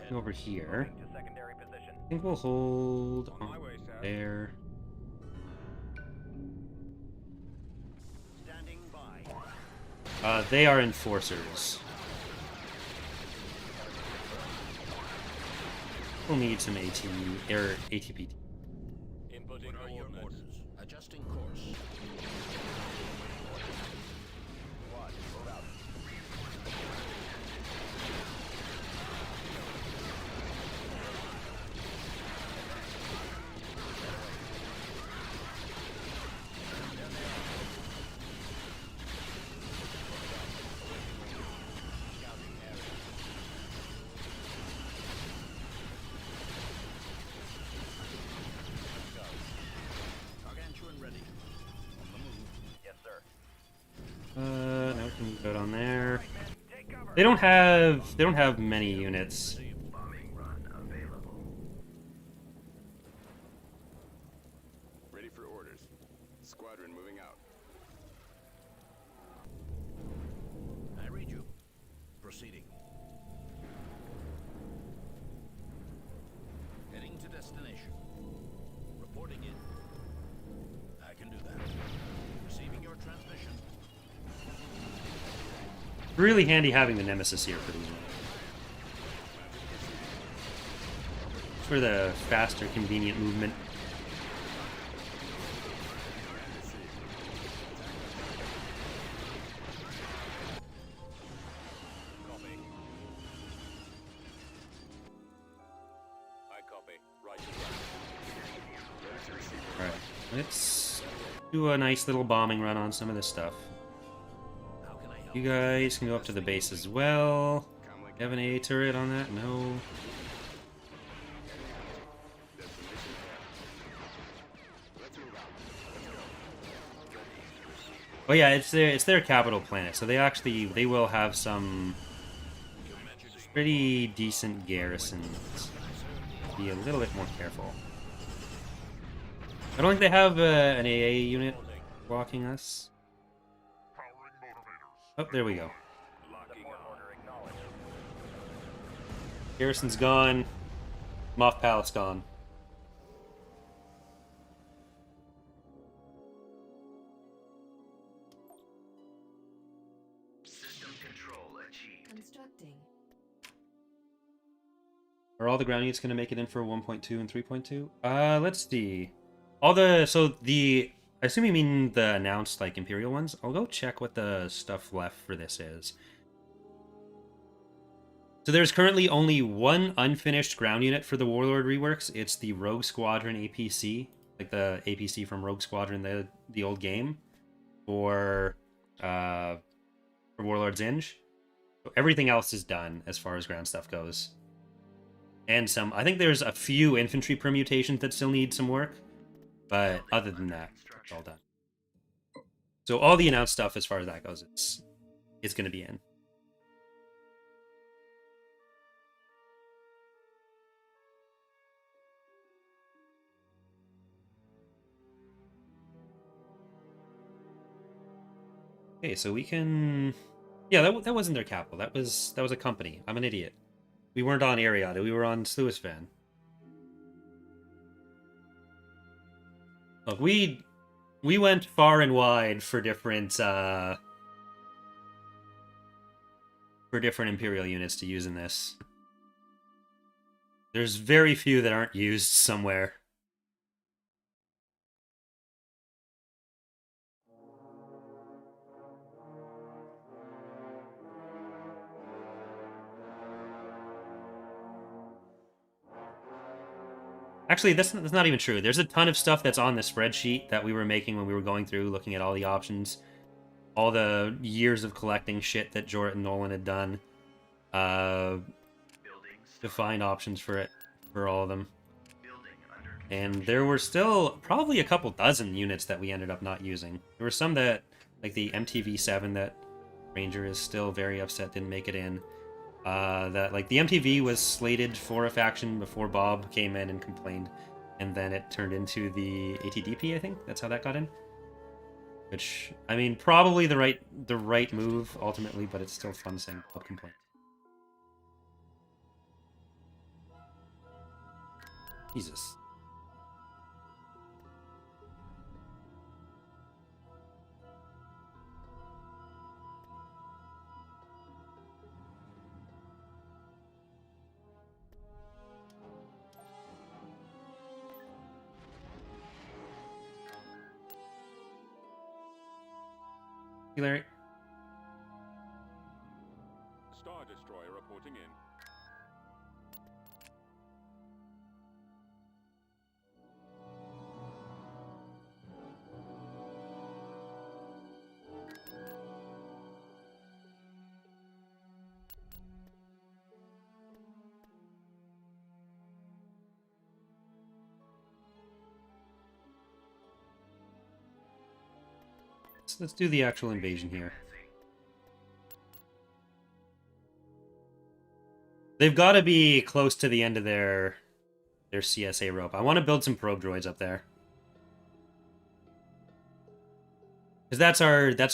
go over here. Moving to secondary position. I think we'll hold On my way, sir. there. Standing by. They are enforcers. We'll need some ATPT. Inputting coordinates. Adjusting course. Gargantuan ready. On the move. Yes, sir. Now we can go down there. They don't have many units. Bombing run available. Ready for orders. Squadron moving out. I read you. Proceeding. Heading to destination. Reporting in. I can do that. Receiving your transmission. Really handy having the Nemesis here for these ones. For the faster, convenient movement. Copy. I copy. Right. Alright, let's do a nice little bombing run on some of this stuff. How can I help? You guys can go up to the base as well. You have an A turret on that? No. Destination ahead. Let's move out. Let's go. Oh yeah, it's their capital planet, so they will have some pretty decent garrisons. Be a little bit more careful. I don't think they have an AA unit blocking us. Oh, there we go. Support order acknowledged. Garrison's gone. Moth Palace gone. System control achieved. Constructing. Are all the ground units going to make it in for 1.2 and 3.2? Let's see. I assume you mean the announced, like, Imperial ones? I'll go check what the stuff left for this is. So there's currently only one unfinished ground unit for the Warlord reworks. It's the Rogue Squadron APC, like the APC from Rogue Squadron, the old game, for Warlords Inge. So everything else is done as far as ground stuff goes. And I think there's a few infantry permutations that still need some work, but other than that, it's all done. So all the announced stuff as far as that goes, it's going to be in. Okay, so we can... Yeah, that wasn't their capital. That was a company. I'm an idiot. We weren't on Ariada. We were on Sluisvan. Look, we went far and wide for different Imperial units to use in this. There's very few that aren't used somewhere. Actually, that's not even true. There's a ton of stuff that's on the spreadsheet that we were making when we were going through, looking at all the options, all the years of collecting shit that Jordan Nolan had done, to find options for it, for all of them. And there were still probably a couple dozen units that we ended up not using. There were some that, like the MTV-7 that Ranger is still very upset didn't make it in. That like the MTV was slated for a faction before Bob came in and complained, and then it turned into the ATDP. I think that's how that got in. Which, I mean, probably the right move ultimately, but it's still fun saying Bob complained. Jesus. Hey, Larry. Star Destroyer reporting in. So let's do the actual invasion here. They've got to be close to the end of their CSA rope. I want to build some probe droids up there. Because that's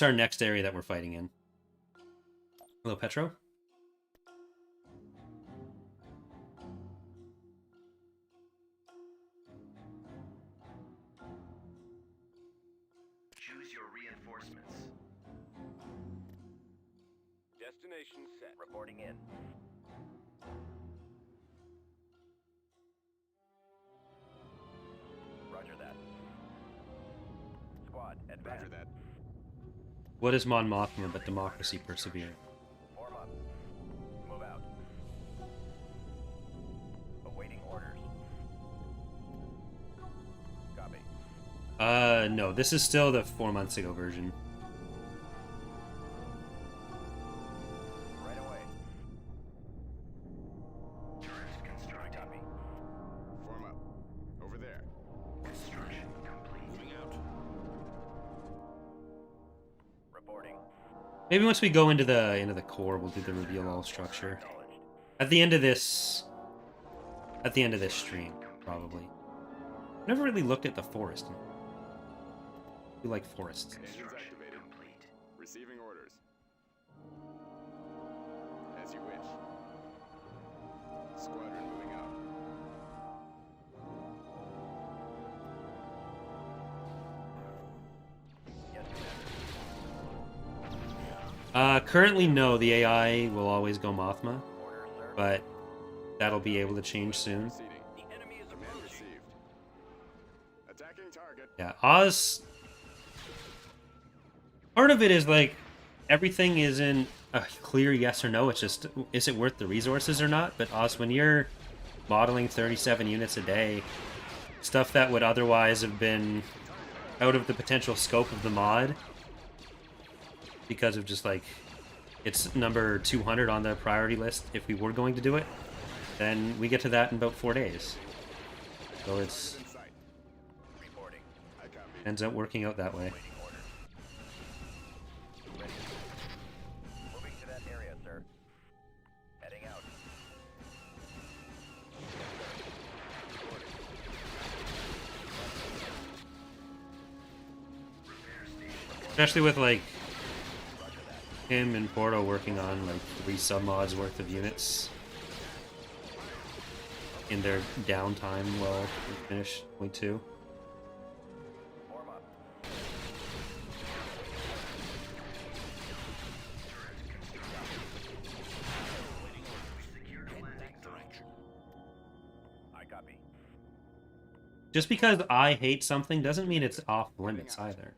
our next area that we're fighting in. Hello, Petro. Choose your reinforcements. Destination set. Reporting in. Roger that. Squad, advance. Roger that. What is Mon Mothma but democracy persevere? Form up. Move out. Awaiting orders. Copy. No, this is still the 4 months ago version. Right away. Turret construct. Copy. Form up. Over there. Construction complete. Moving out. Reporting. Maybe once we go into the core, we'll do the reveal all structure. At the end of this stream, probably. Never really looked at the forest. We like forests. Engines activated. Receiving orders. As you wish. Squadron moving out. Yes, Currently, no. The AI will always go Mothma, Commander. Order, sir. but that'll be able to change soon. Proceeding. The enemy is Command approaching. received. Attacking target. Yeah, Oz. Part of it is like everything isn't a clear yes or no. It's just, is it worth the resources or not? But Oz, when you're modeling 37 units a day, stuff that would otherwise have been out of the potential scope of the mod because of just like it's number 200 on the priority list if we were going to do it, then we get to that in about 4 days. So it's In sight. Reporting. I copy. ends up working out that way. Waiting order. Ready. Moving to that area, sir. Heading out. Especially with like him and Porto working on like 3 submods worth of units in their downtime while we finish point 2. Form up. I copy. Just because I hate something doesn't mean it's off limits either.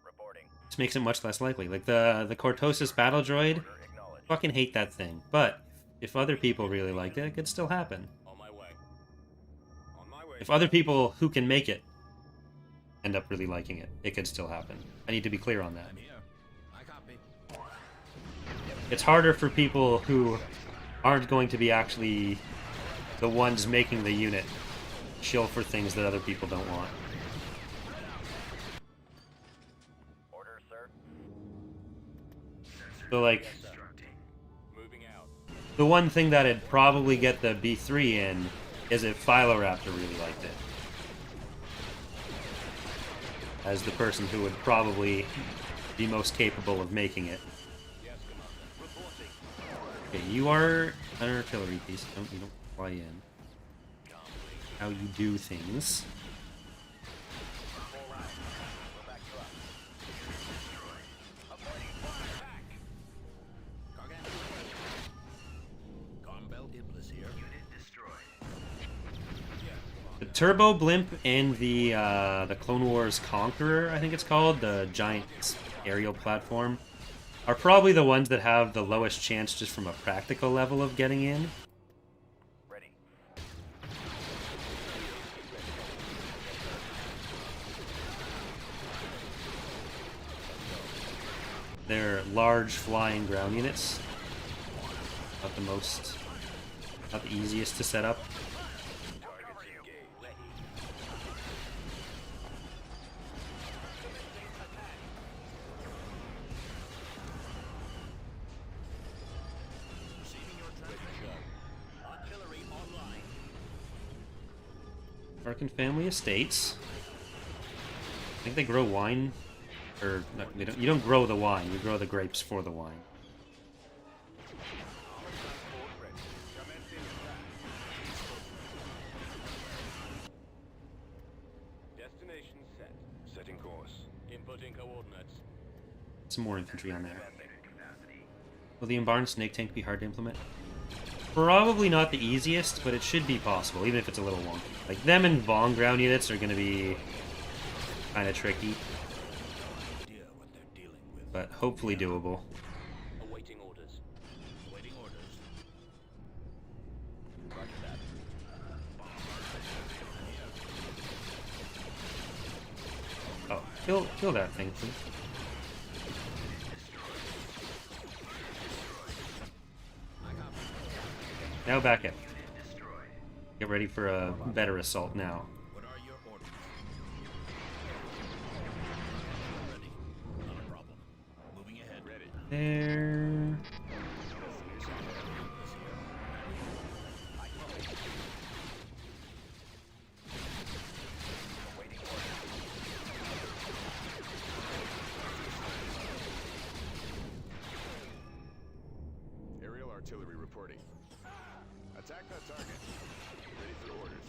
Reporting. This makes it much less likely. Like the Cortosis battle droid, Order acknowledged. fucking hate that thing. But if other people really liked it, it could still happen. On my way. If other people who can make it end up really liking it, it could still happen. I need to be clear on that. I'm here. I copy. It's harder for people who aren't going to be actually the ones making the unit chill for things that other people don't want. Order, sir. So, like, Moving out. the one thing that'd probably get the B3 in is if Philoraptor really liked it. As the person who would probably be most capable of making it. Okay, you are an artillery piece. You don't fly in. How you do things. The Turbo Blimp and the Clone Wars Conqueror, I think it's called, the giant aerial platform, are probably the ones that have the lowest chance just from a practical level of getting in. Ready. They're large flying ground units. Not the easiest to set up. Arkan family estates. I think they grow wine, or no, they don't. You don't grow the wine. You grow the grapes for the wine. Destination set. Setting course. Inputting coordinates. Some more infantry on there. Will the Embarn snake tank be hard to implement? Probably not the easiest, but it should be possible, even if it's a little wonky. Like, them and Vong ground units are going to be kind of tricky, but hopefully doable. Awaiting orders. Awaiting orders. Roger that. Oh, kill that thing, please. Now back up. Get ready for a better assault now. What are your orders? Ready. Not a problem. Moving ahead. Ready. There. Aerial artillery reporting. Attack that target. Ready for orders.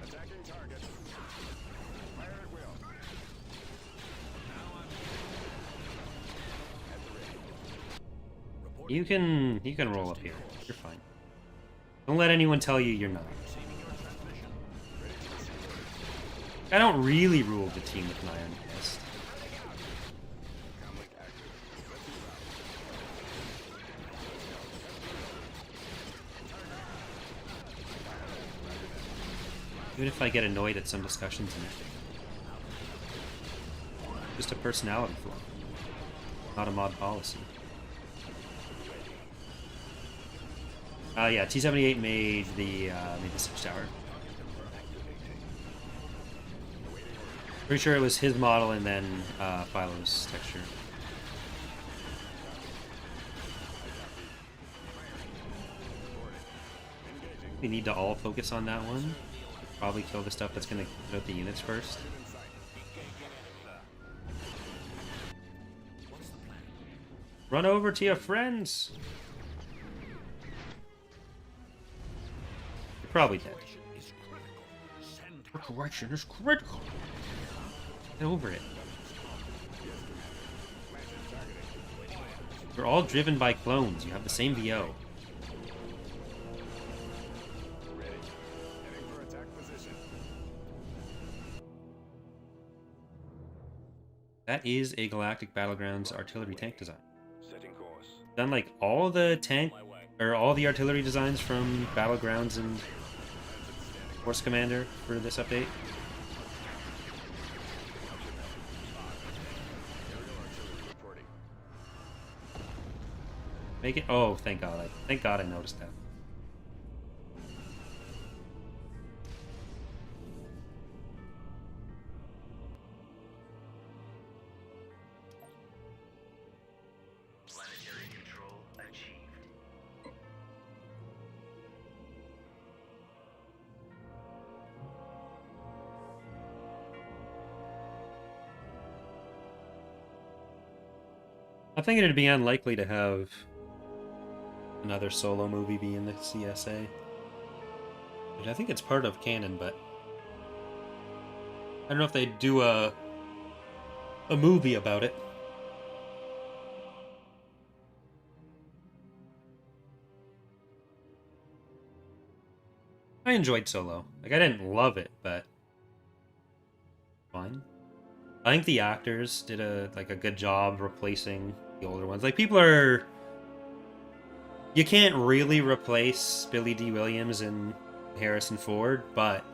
Attacking target. Fire at will. At the ready. You can roll up here. You're fine. Don't let anyone tell you you're not. I don't really rule the team with an Iron Fist. Comlink active. Even if I get annoyed at some discussions in it. Just a personality flaw. Not a mod policy. Yeah, T-78 made the 6 tower. Pretty sure it was his model and then Philo's texture. We need to all focus on that one. Probably kill the stuff that's going to put out the units first. Run over to your friends! You're probably dead. Correction is critical! Get over it. You're all driven by clones. You have the same VO. Heading for attack position. That is a Galactic Battlegrounds artillery tank design. Setting course. Done like all the tank or all the artillery designs from Battlegrounds and Force Commander for this update. Reporting. Make it. Oh, thank God! Thank God I noticed that. Planetary control achieved. I think it'd be unlikely to have another solo movie be in the CSA. But I think it's part of canon, but I don't know if they'd do a movie about it. I enjoyed Solo. Like, I didn't love it, but fine. I think the actors did a good job replacing the older ones. Like, people are... You can't really replace Billy D. Williams and Harrison Ford, but,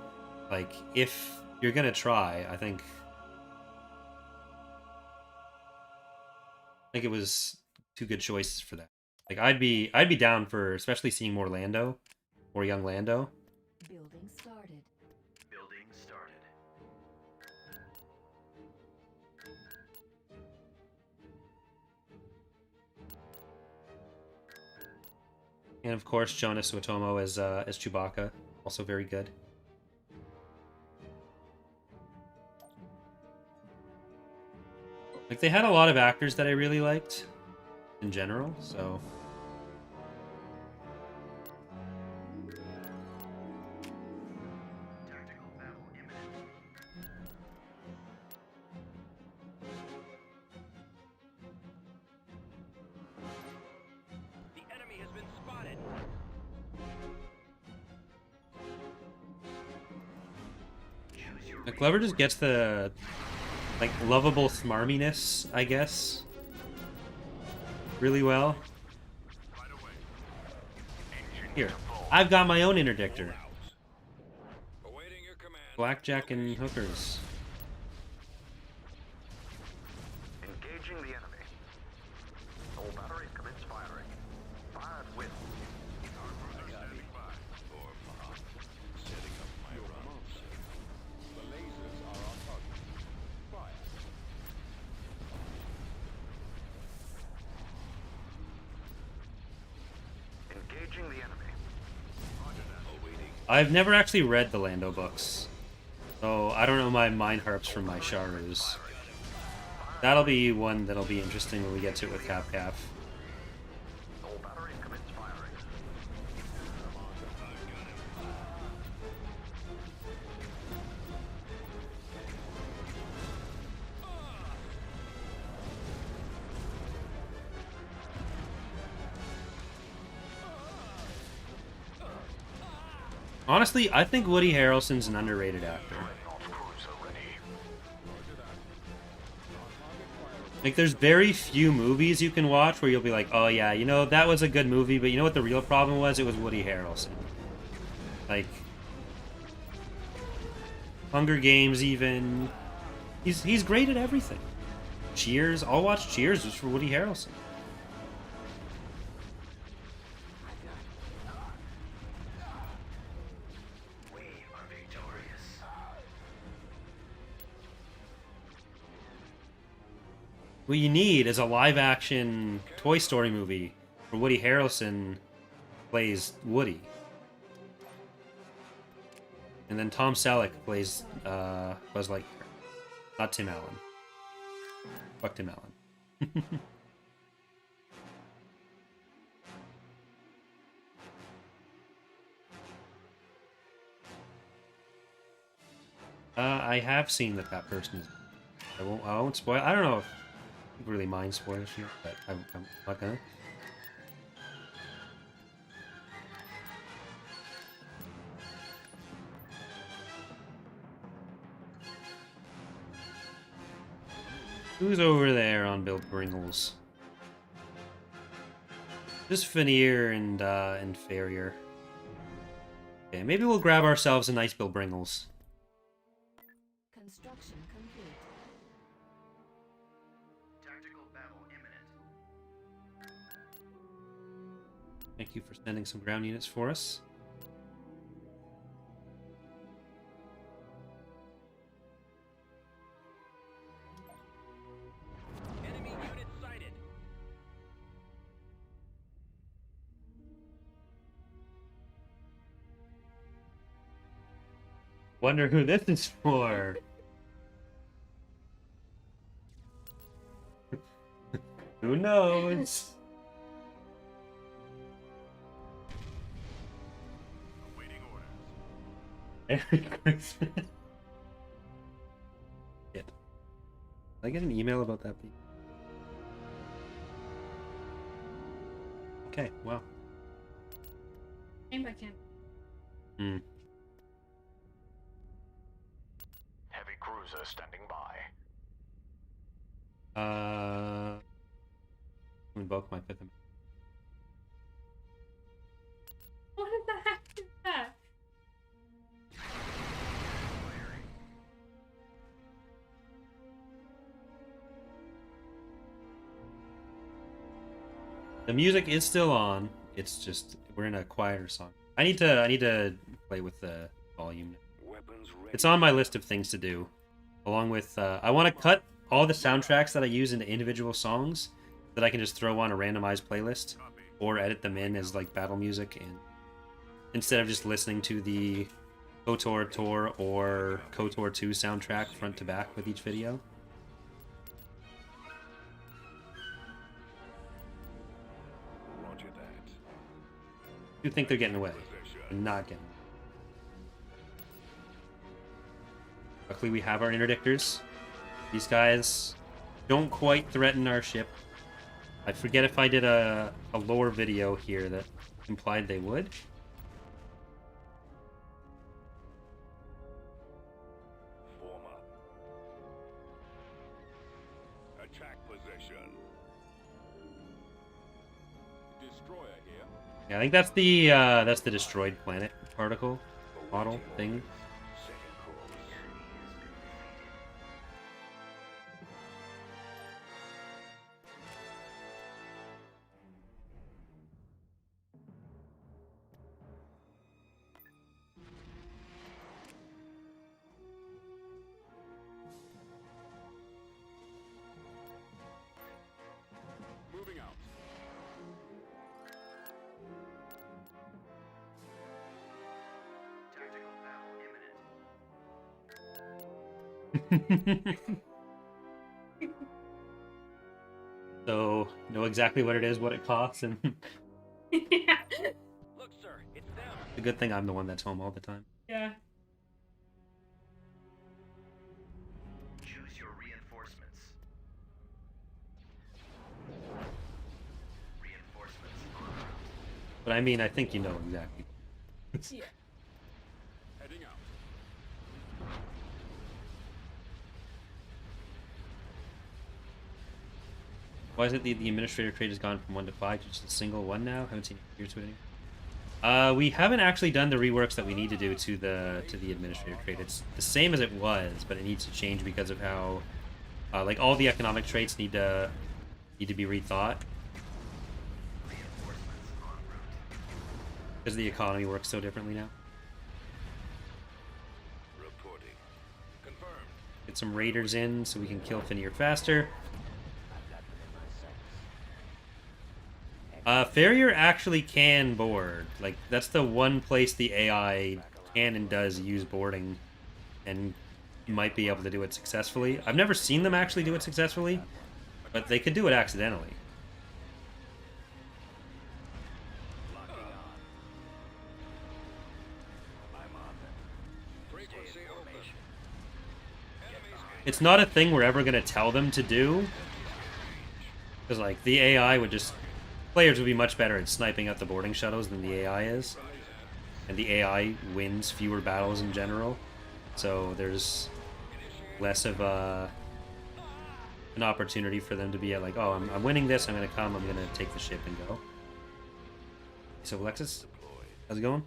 like, if you're gonna try, I think it was two good choices for that. Like, I'd be down for especially seeing more Lando, more young Lando. Building started. Building started. And of course, Jonas Suotomo as Chewbacca, also very good. Like, they had a lot of actors that I really liked in general, so Tactical battle imminent. The enemy has been spotted. Choose your like, Glover just gets the like lovable smarminess, I guess, really well. Right away. Here, I've got my own interdictor. Awaiting your command. Blackjack and hookers. Engaging the enemy. All batteries commence firing. Fire at will. Cruiser standing by. Or Mom. Setting up my run. The lasers are on target. Fire. Engaging the enemy. Awaiting. I've never actually read the Lando books, so I don't know my mind harps from my Sharus. That'll be one that'll be interesting when we get to it with Cap Calf. All batteries commence firing. Honestly, I think Woody Harrelson's an underrated actor. Like, there's very few movies you can watch where you'll be like, oh yeah, you know, that was a good movie, but you know what the real problem was? It was Woody Harrelson. Like, Hunger Games even. He's great at everything. Cheers, I'll watch Cheers just for Woody Harrelson. We are victorious. What you need is a live-action Toy Story movie where Woody Harrelson plays Woody. And then Tom Selleck plays Buzz Lightyear. Not Tim Allen. Fuck Tim Allen. I have seen that person is... I won't spoil... I don't know if people really mind spoilers here, but I'm not gonna. Who's over there on Build Pringles? Just Veneer and Farrier. Okay, maybe we'll grab ourselves a nice Bill Bringles. Construction complete. Tactical battle imminent. Thank you for sending some ground units for us. Enemy unit sighted. Wonder who this is for. Who knows? Awaiting orders. Merry Christmas. Shit. Did I get an email about that? Okay, well. Came back in. Hmm. Heavy cruiser standing by. Invoke my fifth. What the heck is that? The music is still on. It's just we're in a quieter song. I need to play with the volume. Weapons ready. It's on my list of things to do, along with I want to cut all the soundtracks that I use into individual songs that I can just throw on a randomized playlist or edit them in as like battle music, and instead of just listening to the KOTOR Tour or KOTOR 2 soundtrack front to back with each video. Roger that. You think they're getting away? They're not getting away. Luckily we have our interdictors. These guys don't quite threaten our ship. I forget if I did a lore video here that implied they would. Form up. Attack position. Destroyer here. Yeah, I think that's the destroyed planet particle model thing. Setting course. Moving out. Tactical battle imminent. So know exactly what it is, what it costs, and Yeah. Look, sir, it's them. the good thing I'm the one that's home all the time. Yeah. Choose your reinforcements. Reinforcements en route. But I mean, I think you know exactly. Yeah. Heading out. Why is it the administrator trait has gone from 1 to 5 to just a single one now? Haven't seen it here to it anymore. We haven't actually done the reworks that we need to do to the administrator trait. It's the same as it was, but it needs to change because of how like all the economic traits need to be rethought Reinforcements en route. because the economy works so differently now. Reporting. Confirmed. Get some raiders in so we can kill Finir faster. Farrier actually can board. Like, that's the one place the AI can and does use boarding and might be able to do it successfully. I've never seen them actually do it successfully, but they could do it accidentally. Locking on. I'm on them. Frequency Stay in open. formation. It's not a thing we're ever going to tell them to do, because, like, the AI would just... Players would be much better at sniping out the boarding shuttles than the AI is. And the AI wins fewer battles in general. So there's less of an opportunity for them to be like, oh, I'm winning this, I'm going to come, I'm going to take the ship and go. So, Alexis, how's it going?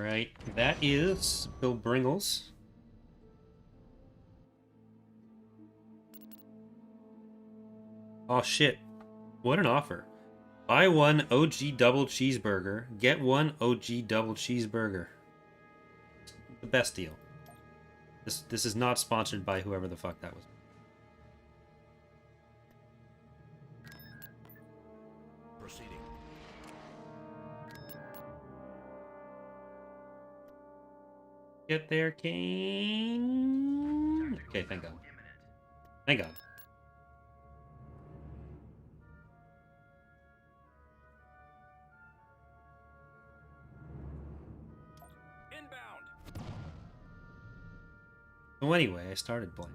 Right, that is Bill Bringles. Oh shit, what an offer. Buy one OG double cheeseburger, get one OG double cheeseburger. The best deal. This is not sponsored by whoever the fuck that was. Proceeding. Get there, Kane. Okay, thank God. Thank God. Inbound. So anyway, I started playing.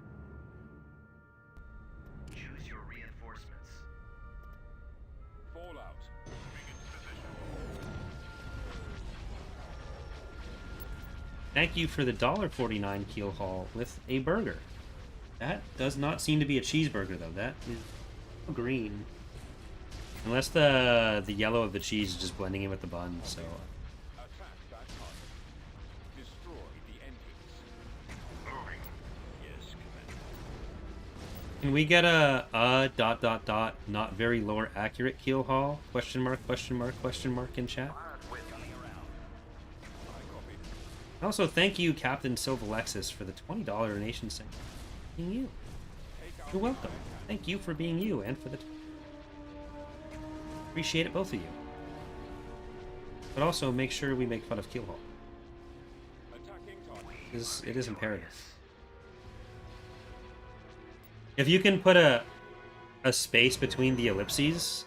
Choose your reinforcements. Fallout. Moving into position. Thank you for the $1.49 keel haul with a burger. That does not seem to be a cheeseburger though. That is green. Unless the yellow of the cheese is just blending in with the bun, so Attack that target. Destroy the engines. Moving. Yes, Commander. can we get a not very lore accurate keel haul? Question mark in chat. Fired with. Coming around. I copy. Also, thank you, Captain Silva Lexus, for the $20 donation saying being you. Take out You're welcome. Thank you for being you and for the appreciate it, both of you. But also make sure we make fun of keel haul. attacking target. It is imperative. If you can put a space between the ellipses,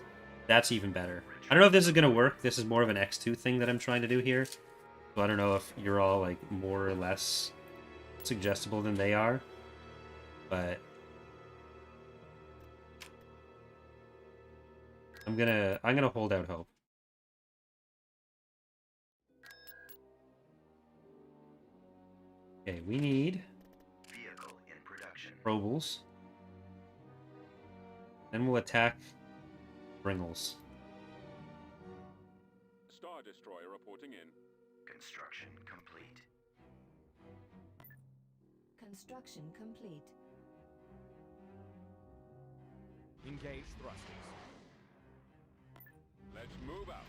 that's even better. I don't know if this is going to work. This is more of an X2 thing that I'm trying to do here. So I don't know if you're all like more or less suggestible than they are. But I'm gonna hold out hope. Okay, we need Vehicle in production. Robles. Then we'll attack Bringles. Star Destroyer reporting in. Construction complete. Construction complete. Engage thrusters. Let's move out.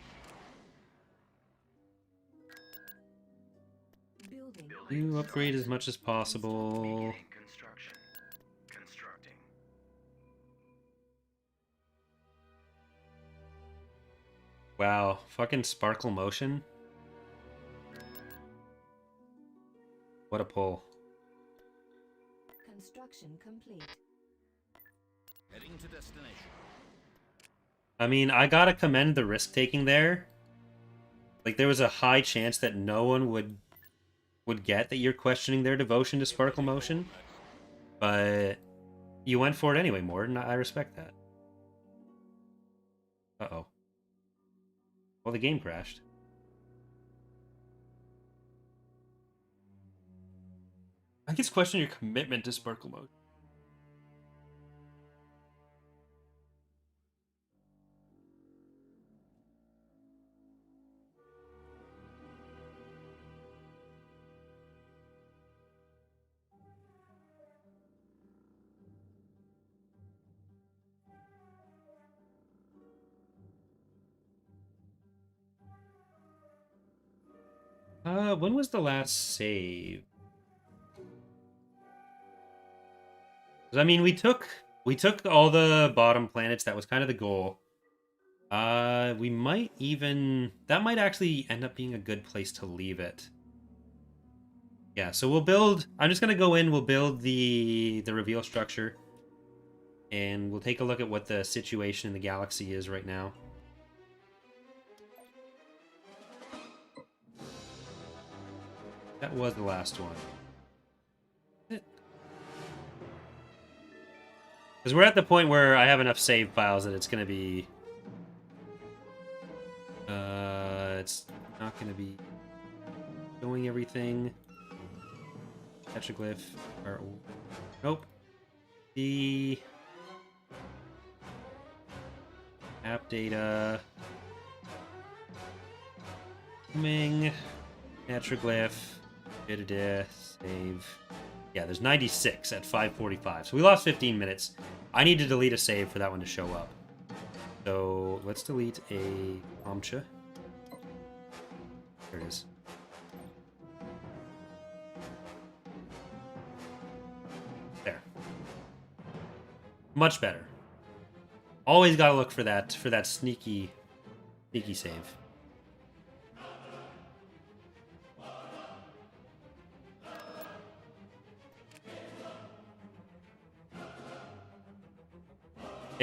Building. You upgrade as much as possible. Beginning construction. Constructing. Wow, fucking sparkle motion. What a pull. Construction complete. Heading to destination. I mean, I gotta commend the risk taking there. Like, there was a high chance that no one would get that you're questioning their devotion to sparkle motion, but you went for it anyway, Morden. I respect that. Uh-oh. Well, the game crashed. I guess question your commitment to sparkle mode. When was the last save? 'Cause, I mean, we took all the bottom planets. That was kind of the goal. We might even... That might actually end up being a good place to leave it. Yeah, so we'll build... I'm just going to go in, we'll build the reveal structure. And we'll take a look at what the situation in the galaxy is right now. That was the last one. Because we're at the point where I have enough save files that it's going to be... it's not going to be showing everything. Petroglyph. Or, nope. The... app data. Ming. Petroglyph. Save. Yeah, there's 96 at 5:45. So we lost 15 minutes. I need to delete a save for that one to show up. So let's delete a Amcha. There it is. There. Much better. Always gotta look for that sneaky save.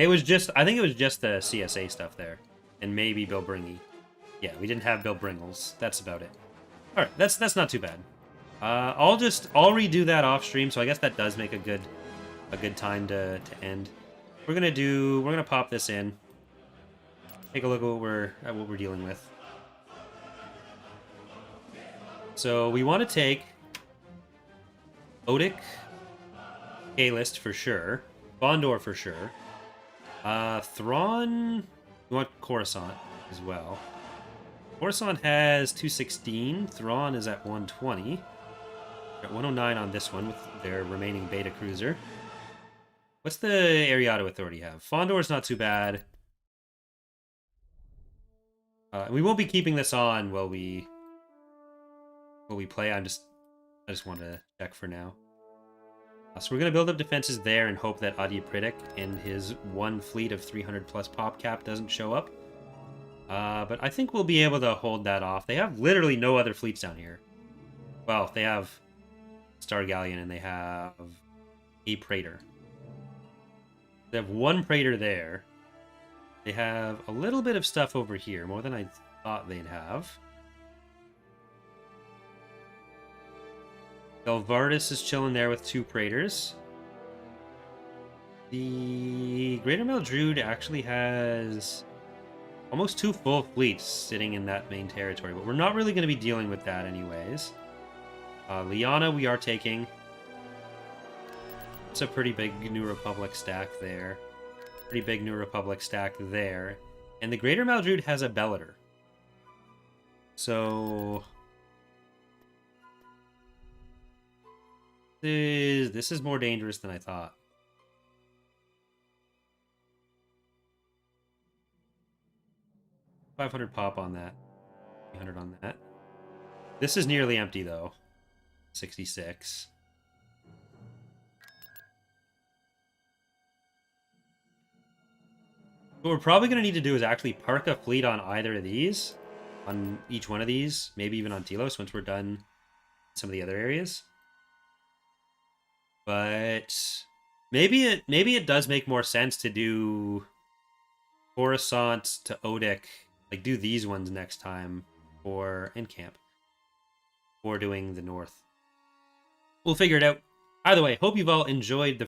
I think it was just the CSA stuff there. And maybe Bill Bringy. Yeah, we didn't have Bill Bringles. That's about it. Alright, that's not too bad. I'll redo that off stream, so I guess that does make a good time to end. We're gonna pop this in. Take a look at what we're dealing with. So we want to take Odic, K-List for sure, Bondor for sure. Thrawn, we want Coruscant as well. Coruscant has 216. Thrawn is at 120. Got 109 on this one with their remaining beta cruiser. What's the Ariado Authority have? Fondor's not too bad. We won't be keeping this on while we play. I just want to check for now. So we're going to build up defenses there and hope that Adiapritic and his one fleet of 300 plus pop cap doesn't show up. But I think we'll be able to hold that off. They have literally no other fleets down here. Well, they have Star Galleon and they have a Praetor. They have one Praetor there. They have a little bit of stuff over here, more than I thought they'd have. Delvardis is chilling there with 2 Praetors. The Greater Meldrude actually has almost 2 full fleets sitting in that main territory, but we're not really going to be dealing with that anyways. Liana we are taking. It's a pretty big New Republic stack there. Pretty big New Republic stack there. And the Greater Meldrude has a Bellator. So this is more dangerous than I thought. $500 pop on that. 300 on that. This is nearly empty though. 66. What we're probably going to need to do is actually park a fleet on either of these. On each one of these. Maybe even on Telos once we're done some of the other areas. But maybe it does make more sense to do Coruscant to Odic. Like do these ones next time for in camp. Or doing the north. We'll figure it out. Either way, hope you've all enjoyed the